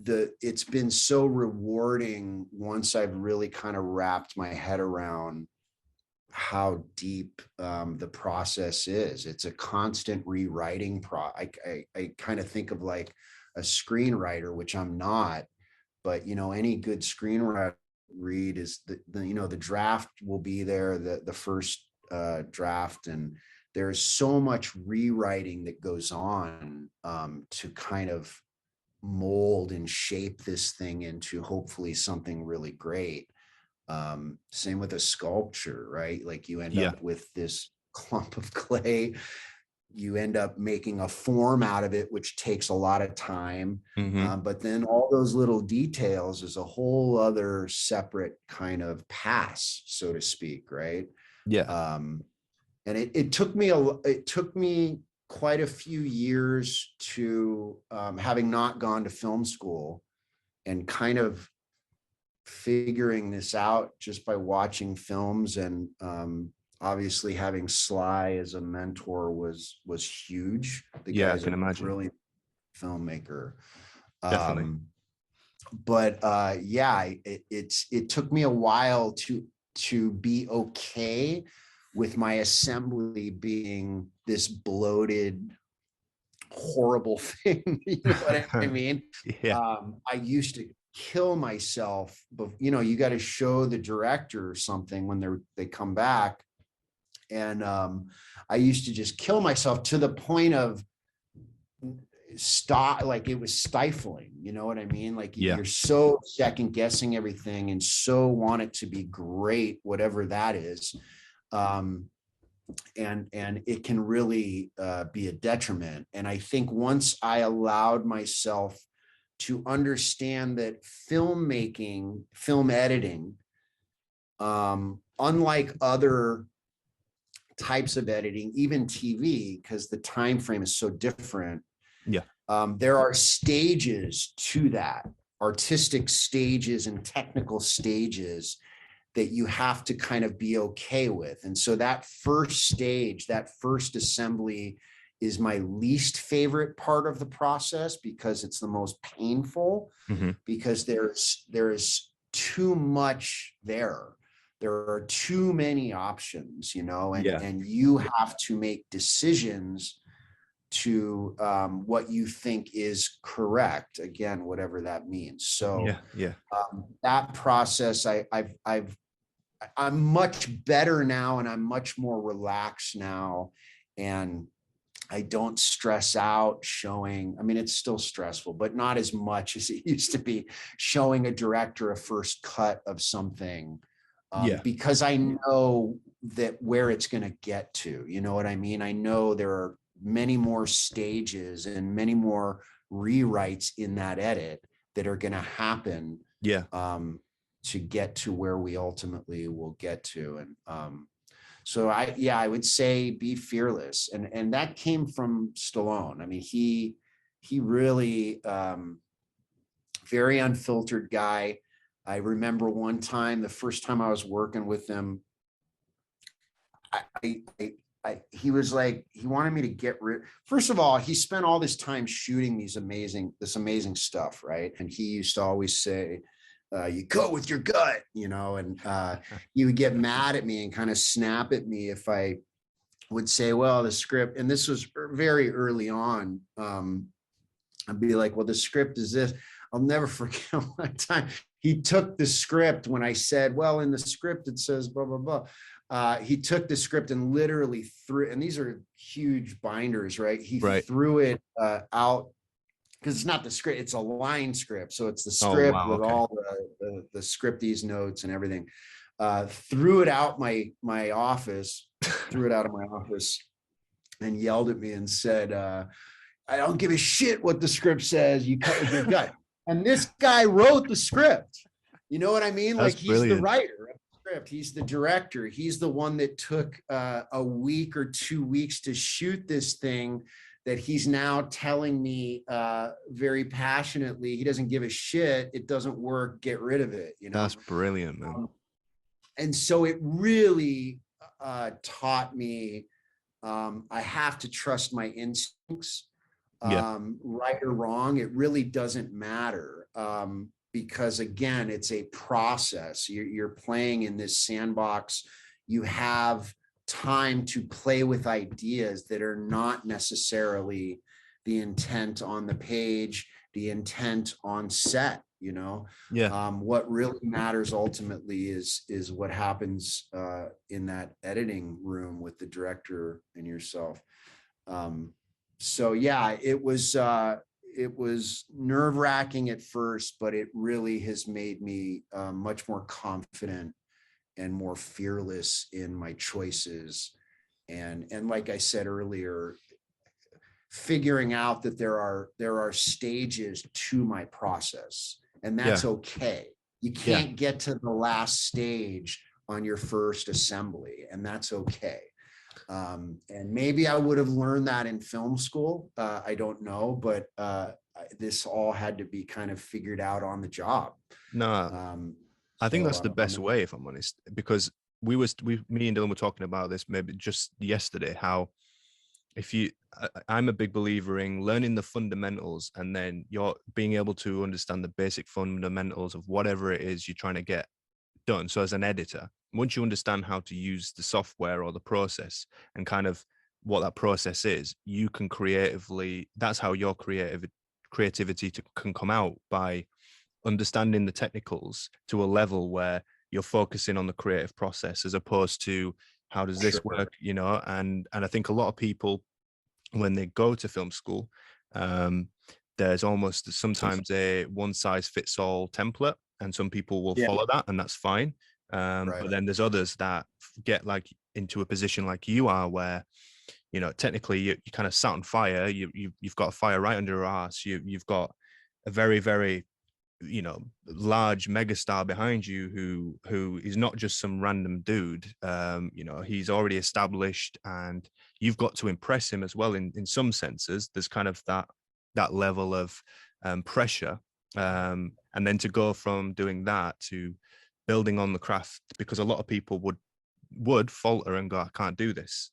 it's been so rewarding once I've really kind of wrapped my head around how deep the process is. It's a constant rewriting I kind of think of like a screenwriter, which I'm not, but any good screenwriter read is the draft will be there, the first draft, and there's so much rewriting that goes on to kind of mold and shape this thing into hopefully something really great. Same with a sculpture, right? Like you end up with this clump of clay, you end up making a form out of it, which takes a lot of time. But then all those little details is a whole other separate kind of pass, so to speak, right? And it took me quite a few years to, having not gone to film school and kind of figuring this out just by watching films, and obviously having Sly as a mentor was huge. The guy's a brilliant filmmaker. Definitely. But it took me a while to be okay with my assembly being this bloated, horrible thing. You know what I mean? I used to kill myself, but you got to show the director something when they come back, And I used to just kill myself to the point of like it was stifling, you know what I mean? Like you're so second guessing everything and so want it to be great, whatever that is. And it can really be a detriment. And I think once I allowed myself to understand that filmmaking, film editing, unlike other types of editing, even TV, because the time frame is so different. Yeah. There are stages to that, artistic stages and technical stages that you have to kind of be okay with. And so that first stage, that first assembly is my least favorite part of the process because it's the most painful, because there's too much there. There are too many options, you know, and you have to make decisions to what you think is correct. Again, whatever that means. So that process, I'm much better now, and I'm much more relaxed now, and I don't stress out showing. I mean, it's still stressful, but not as much as it used to be showing a director a first cut of something. Because I know that where it's going to get to, you know what I mean? I know there are many more stages and many more rewrites in that edit that are going to happen to get to where we ultimately will get to. And so I would say be fearless. And that came from Stallone. I mean, he really very unfiltered guy. I remember one time, the first time I was working with him, he was like, he wanted me to get rid. First of all, he spent all this time shooting this amazing stuff, right? And he used to always say, you go with your gut, you know, and he would get mad at me and kind of snap at me if I would say, well, the script, and this was very early on, I'd be like, well, the script is this. I'll never forget one time he took the script when I said, well, in the script, it says blah, blah, blah. He took the script and literally threw, and these are huge binders, right? He threw it out, because it's not the script, it's a line script. So it's the script with all the scripties notes and everything. Threw it out my office, threw it out of my office and yelled at me and said, I don't give a shit what the script says. You cut with your gut. And this guy wrote the script. You know what I mean? That's like he's brilliant. the writer of the script. He's the director. He's the one that took a week or 2 weeks to shoot this thing that he's now telling me very passionately, he doesn't give a shit. It doesn't work. Get rid of it. You know, that's brilliant, man. And so it really taught me I have to trust my instincts. Right or wrong, it really doesn't matter, because again, it's a process. You're playing in this sandbox. You have time to play with ideas that are not necessarily the intent on the page, the intent on set, you know. What really matters ultimately is what happens in that editing room with the director and yourself. So yeah, it was nerve-wracking at first, but it really has made me much more confident and more fearless in my choices. And like I said earlier, figuring out that there are stages to my process, and that's okay. You can't get to the last stage on your first assembly, and that's okay. And maybe I would have learned that in film school. I don't know, but this all had to be kind of figured out on the job. No, I think that's the best way, if I'm honest, because me and Dylan were talking about this maybe just yesterday, how I'm a big believer in learning the fundamentals, and then you're being able to understand the basic fundamentals of whatever it is you're trying to get done. So as an editor, once you understand how to use the software or the process and kind of what that process is, you can that's how your creativity can come out, by understanding the technicals to a level where you're focusing on the creative process, as opposed to How does this work? You know, and I think a lot of people, when they go to film school, there's almost sometimes a one size fits all template, and some people will follow that, and that's fine. But then there's others that get like into a position like you are, where, you know, technically you kind of sat on fire. You've got a fire right under your ass. You've got a very, very, you know, large megastar behind you who is not just some random dude. You know, he's already established, and you've got to impress him as well. In some senses, there's kind of that level of pressure, and then to go from doing that to building on the craft, because a lot of people would falter and go, I can't do this,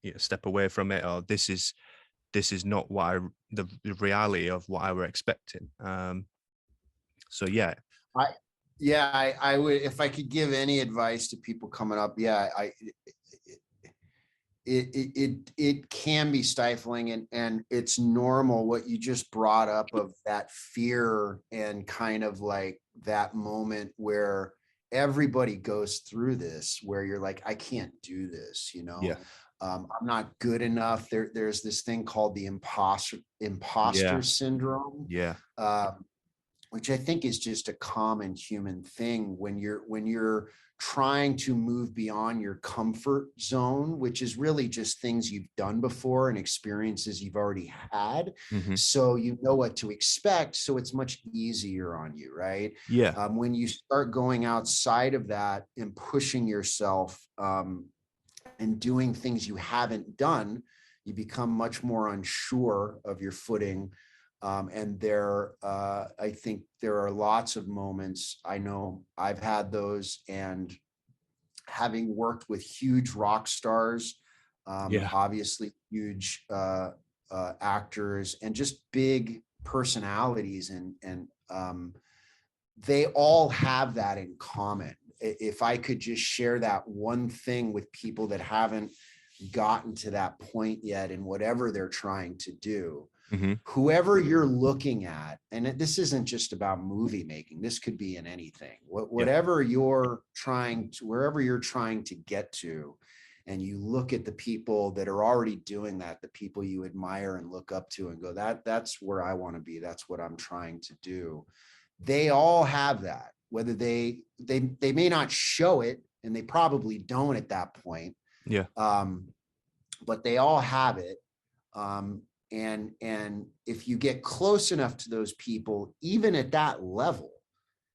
you know, step away from it, or this is not what the reality of what I were expecting. So yeah. I would, if I could give any advice to people coming up, it can be stifling, and it's normal what you just brought up of that fear, and kind of like that moment where everybody goes through this, where you're like, I can't do this, you know. I'm not good enough. There's this thing called the imposter syndrome. Which I think is just a common human thing when you're trying to move beyond your comfort zone, which is really just things you've done before and experiences you've already had. So you know what to expect. So it's much easier on you, right? When you start going outside of that and pushing yourself, and doing things you haven't done, you become much more unsure of your footing. And I think there are lots of moments, I know I've had those, and having worked with huge rock stars, obviously huge actors, and just big personalities, and they all have that in common. If I could just share that one thing with people that haven't gotten to that point yet in whatever they're trying to do, whoever you're looking at, and this isn't just about movie making, this could be in anything, whatever you're trying to, wherever you're trying to get to, and you look at the people that are already doing that, the people you admire and look up to, and go, that's where I want to be, that's what I'm trying to do. They all have that, whether they may not show it, and they probably don't at that point, but they all have it. And if you get close enough to those people, even at that level,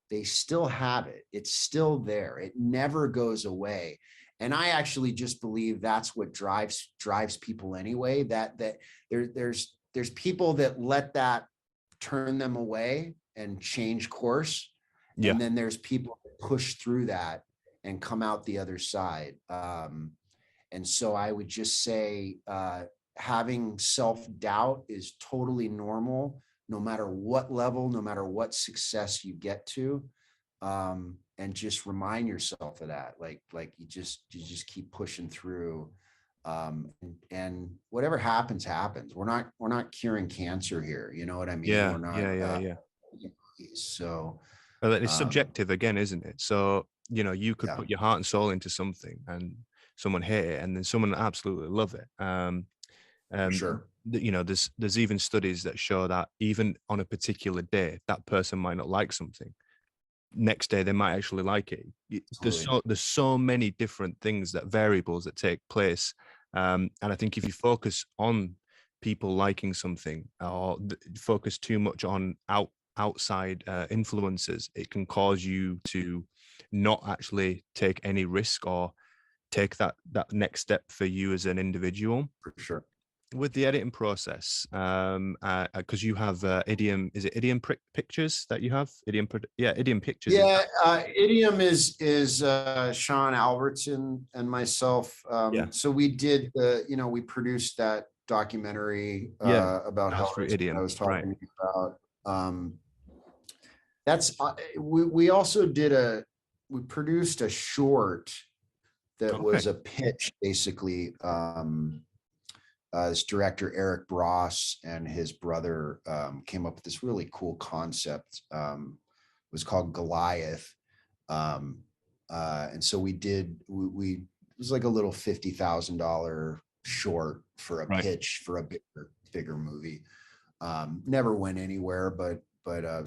they still have it. It's still there. It never goes away. And I actually just believe that's what drives people anyway, that there's people that let that turn them away and change course. And then there's people that push through that and come out the other side. And so I would just say, having self-doubt is totally normal, no matter what level, no matter what success you get to. And just remind yourself of that. Like you just keep pushing through. And whatever happens. We're not curing cancer here. You know what I mean? We're not, so well, it's subjective again, isn't it? So, you know, you could put your heart and soul into something, and someone hate it, and then someone absolutely love it. Sure. You know, there's even studies that show that even on a particular day, that person might not like something. Next day, they might actually like it. There's so many different things, that variables that take place. And I think if you focus on people liking something, or focus too much on outside influences, it can cause you to not actually take any risk or take that next step for you as an individual. For sure. With the editing process, because you have Idiom, is it Idiom Pictures that you have? Idiom Pictures. Idiom is Sean Albertson and myself. So we did we produced that documentary about health Idiom. I was talking about. That's we also did we produced a short that was a pitch, basically. This director, Eric Bross, and his brother came up with this really cool concept. It was called Goliath. And so we was like a little $50,000 short for a Right. pitch for a bigger movie. Never went anywhere, but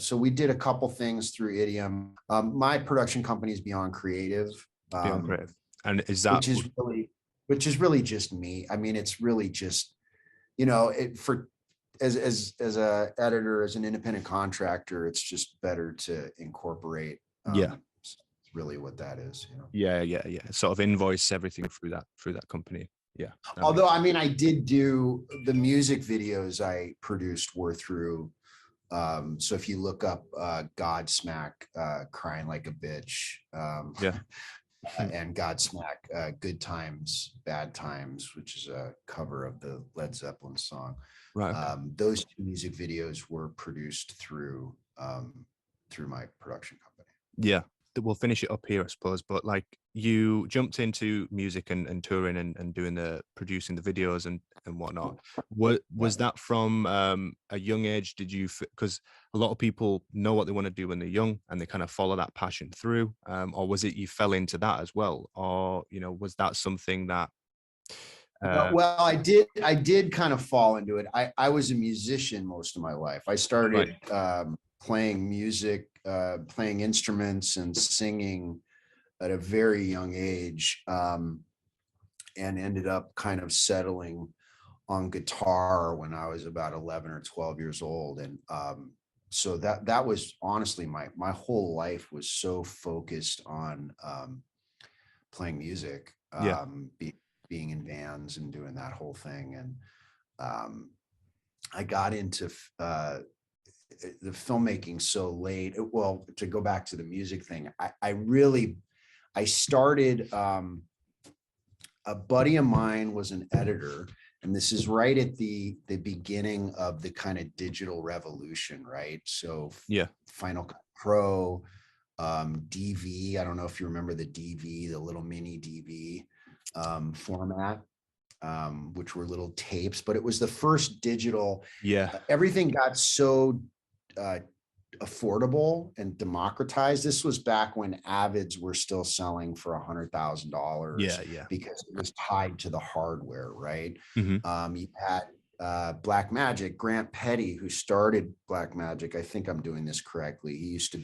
so we did a couple things through Idiom. My production company is Beyond Creative. Beyond Creative. And is that which is really just me. I mean, it's really just, you know, as a editor, as an independent contractor, it's just better to incorporate. Yeah. It's really what that is, you know. Yeah. Sort of invoice everything through that company. Yeah. Although, I mean, I did do the music videos I produced were through. So if you look up Godsmack, Crying Like a Bitch, and Godsmack, Good Times, Bad Times, which is a cover of the Led Zeppelin song. Right. Those two music videos were produced through my production company. Yeah. We'll finish it up here, I suppose. But like, you jumped into music and touring and doing producing the videos and whatnot. Was that from a young age? Did you, because a lot of people know what they want to do when they're young and they kind of follow that passion through, or was it you fell into that as well, or was that something that well, I did kind of fall into it. I was a musician most of my life. I started playing music, playing instruments and singing at a very young age, and ended up kind of settling on guitar when I was about 11 or 12 years old. And so that was honestly my whole life was so focused on playing music, being in bands and doing that whole thing. And I got into the filmmaking so late. Well, to go back to the music thing, I started, a buddy of mine was an editor, and this is right at the beginning of the kind of digital revolution, right? So Final Cut Pro, DV, I don't know if you remember the DV, the little mini DV format, which were little tapes, but it was the first digital. Everything got so affordable and democratized. This was back when Avids were still selling for $100,000 because it was tied to the hardware, right? You had Blackmagic, Grant Petty, who started Blackmagic. I think I'm doing this correctly. He used to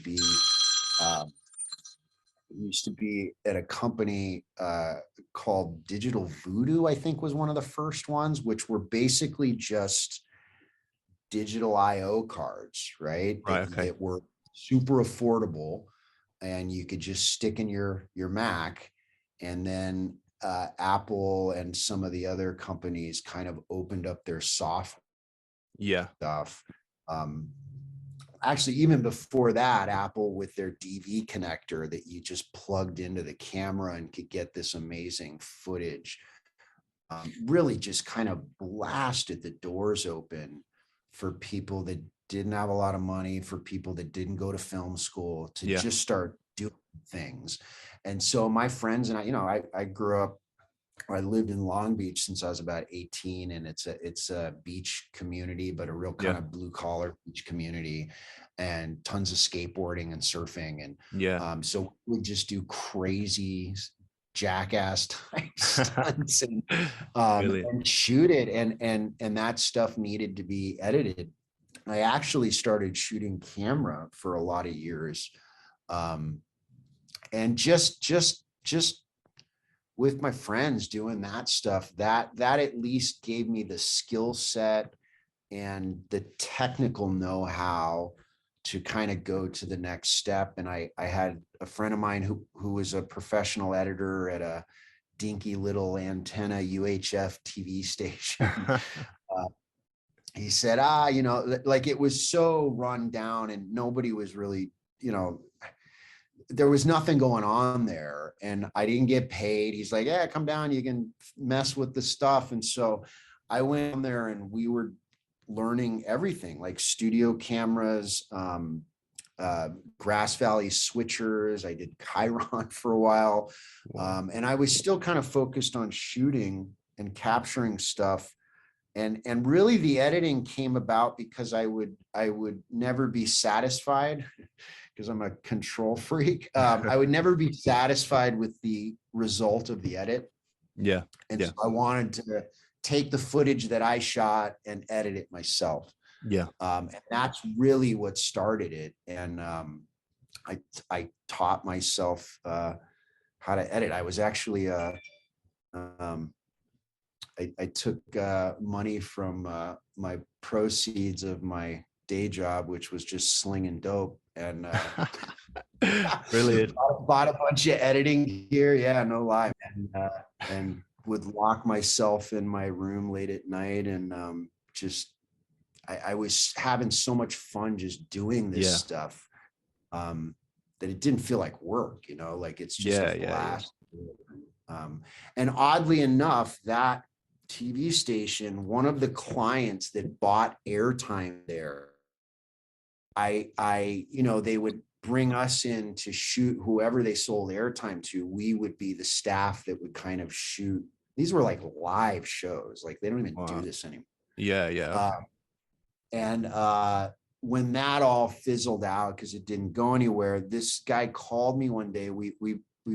be at a company called Digital Voodoo, I think was one of the first ones, which were basically just digital IO cards, right? That were super affordable, and you could just stick in your Mac. And then Apple and some of the other companies kind of opened up their software stuff. Actually, even before that, Apple with their DV connector that you just plugged into the camera and could get this amazing footage, really just kind of blasted the doors open for people that didn't have a lot of money, for people that didn't go to film school, to just start doing things. And so my friends and I grew up, I lived in Long Beach since I was about 18, and it's a beach community, but a real kind of blue collar beach community, and tons of skateboarding and surfing. And so we just do crazy jackass type stunts and shoot it. And that stuff needed to be edited. I actually started shooting camera for a lot of years. And just with my friends doing that stuff, that at least gave me the skill set and the technical know-how to kind of go to the next step. And I had a friend of mine who was a professional editor at a dinky little antenna UHF TV station. He said, like it was so run down and nobody was really, there was nothing going on there, and I didn't get paid. He's like, yeah, come down, you can mess with the stuff. And so I went on there and we were learning everything, like studio cameras, Grass Valley switchers. I did Chiron for a while. And I was still kind of focused on shooting and capturing stuff. And really the editing came about because I would never be satisfied, because I'm a control freak. I would never be satisfied with the result of the edit. Yeah. And Yeah. so I wanted to take the footage that I shot and edit it myself. Yeah. And that's really what started it. And I taught myself how to edit. I was actually I took money from my proceeds of my day job, which was just slinging dope, and Brilliant. bought a bunch of editing gear. Yeah, no lie, and would lock myself in my room late at night, and just I was having so much fun just doing this stuff that it didn't feel like work. Like it's just a blast. And oddly enough, that TV station, one of the clients that bought airtime there, they would bring us in to shoot whoever they sold airtime to. We would be the staff that would kind of shoot. These were like live shows. Like they don't even do this anymore. Yeah. Yeah. And when that all fizzled out because it didn't go anywhere, this guy called me one day. We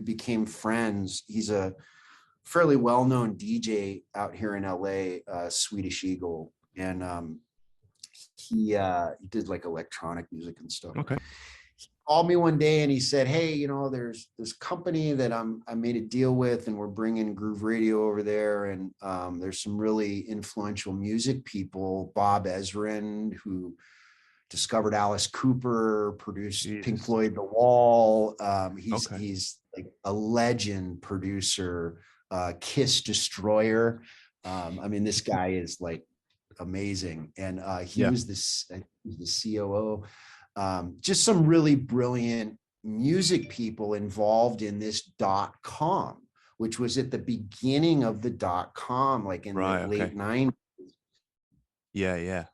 became friends. He's a fairly well-known DJ out here in LA, Swedish Eagle, and he did like electronic music and stuff. Okay. He called me one day and he said, "Hey, there's this company that I made a deal with, and we're bringing Groove Radio over there, and there's some really influential music people, Bob Ezrin, who discovered Alice Cooper, produced Pink Floyd, The Wall. He's like a legend producer, Kiss Destroyer. I mean, this guy is like amazing. And he was the COO. Just some really brilliant music people involved in this .com, which was at the beginning of the .com, like in the late 90s. Yeah.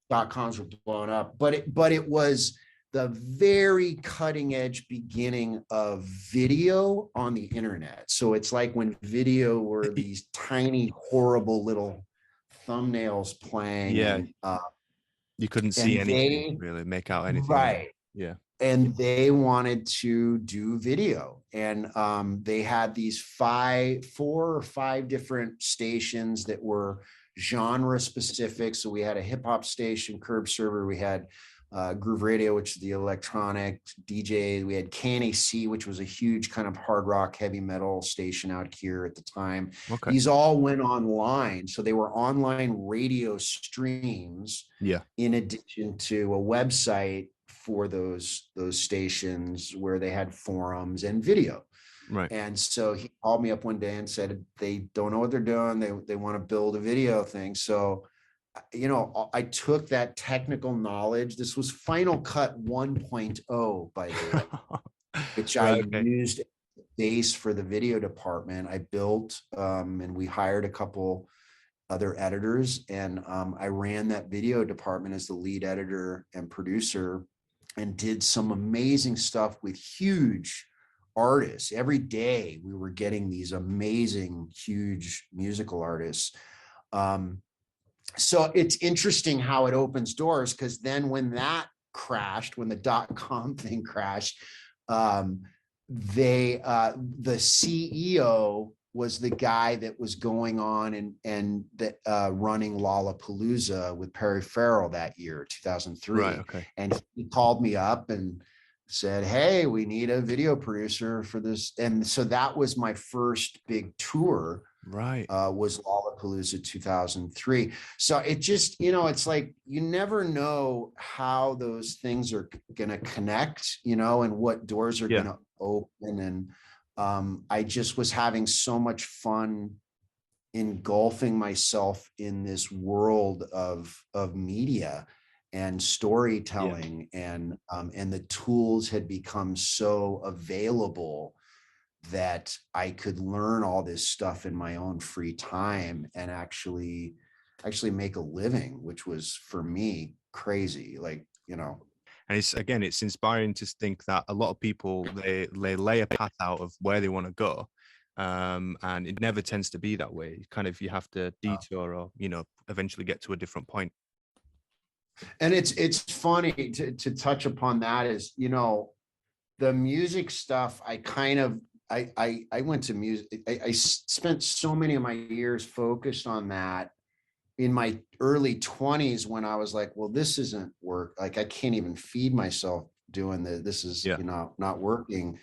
.coms were blown up, but it was the very cutting edge beginning of video on the internet. So it's like when video were these tiny, horrible little thumbnails playing. Yeah. And, you couldn't see anything, really make out anything. Right. Yeah. And they wanted to do video. And they had these 4 or 5 different stations that were genre specific. So we had a hip hop station, Curb Server. We had Groove Radio, which is the electronic DJ. We had KNAC, which was a huge kind of hard rock, heavy metal station out here at the time. Okay. These all went online. So they were online radio streams. Yeah. In addition to a website for those stations where they had forums and video. Right. And so he called me up one day and said they don't know what they're doing. They want to build a video thing. So, I took that technical knowledge. This was Final Cut 1.0, by the way, which I used as a base for the video department. I built and we hired a couple other editors, and I ran that video department as the lead editor and producer, and did some amazing stuff with huge artists. Every day we were getting these amazing, huge musical artists. So it's interesting how it opens doors, because then when that crashed, when the .com thing crashed, the CEO was the guy that was going on and running Lollapalooza with Perry Farrell that year, 2003. Right, okay. And he called me up and said, "Hey, we need a video producer for this." And so that was my first big tour. Right. Was Lollapalooza 2003. So it just, it's like, you never know how those things are going to connect, and what doors are going to open. And I just was having so much fun engulfing myself in this world of media and storytelling, and the tools had become so available that I could learn all this stuff in my own free time and actually make a living, which was for me crazy. And it's inspiring to think that a lot of people, they lay a path out of where they want to go, and it never tends to be that way. Kind of, you have to detour or eventually get to a different point. And it's funny to touch upon that is, the music stuff, I kind of I went to music. I spent so many of my years focused on that in my early 20s when I was like, well, this isn't work. Like I can't even feed myself doing this. This is, Yeah. you know, not working.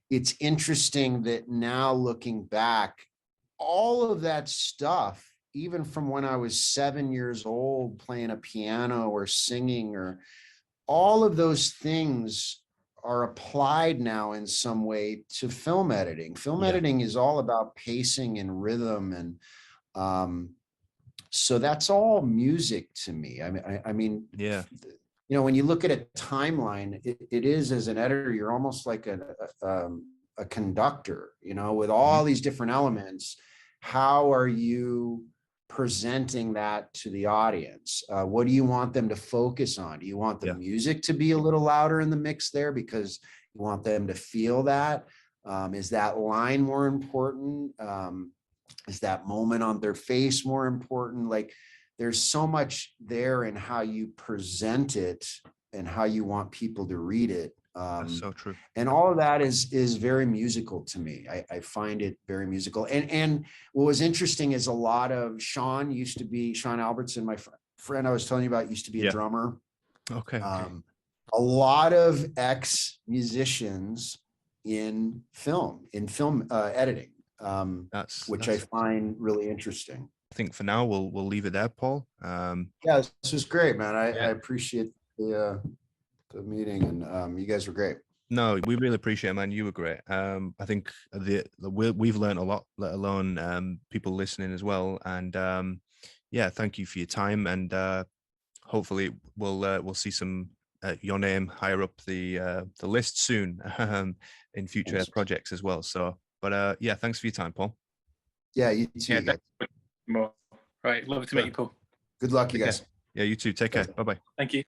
It's interesting that now looking back, all of that stuff, even from when I was 7 years old, playing a piano or singing, or all of those things are applied now in some way to film editing. Film editing is all about pacing and rhythm. And so that's all music to me. I mean, Yeah. You know, when you look at a timeline, it is, as an editor, you're almost like a conductor, you know, with all these different elements. How are you presenting that to the audience? What do you want them to focus on? Do you want the music to be a little louder in the mix there because you want them to feel that? Is that line more important? Is that moment on their face more important? Like, there's so much there in how you present it and how you want people to read it. That's so true. And all of that is very musical to me. I find it very musical. And what was interesting is a lot of Sean Albertson, my friend I was telling you about, used to be a drummer. Okay. A lot of ex-musicians in film editing, which I find really interesting. I think for now we'll leave it there, Paul. Yeah, this was great, man. I appreciate the meeting, and you guys were great. No, we really appreciate it, man. You were great. I think we've learned a lot, let alone people listening as well. And thank you for your time. And hopefully we'll see some your name higher up the list soon in future projects as well. So, but thanks for your time, Paul. Yeah, you too. Yeah, more. Right, love to meet you, Paul. Good luck, you guys. Yeah, you too. Take care. Bye-bye. Thank you.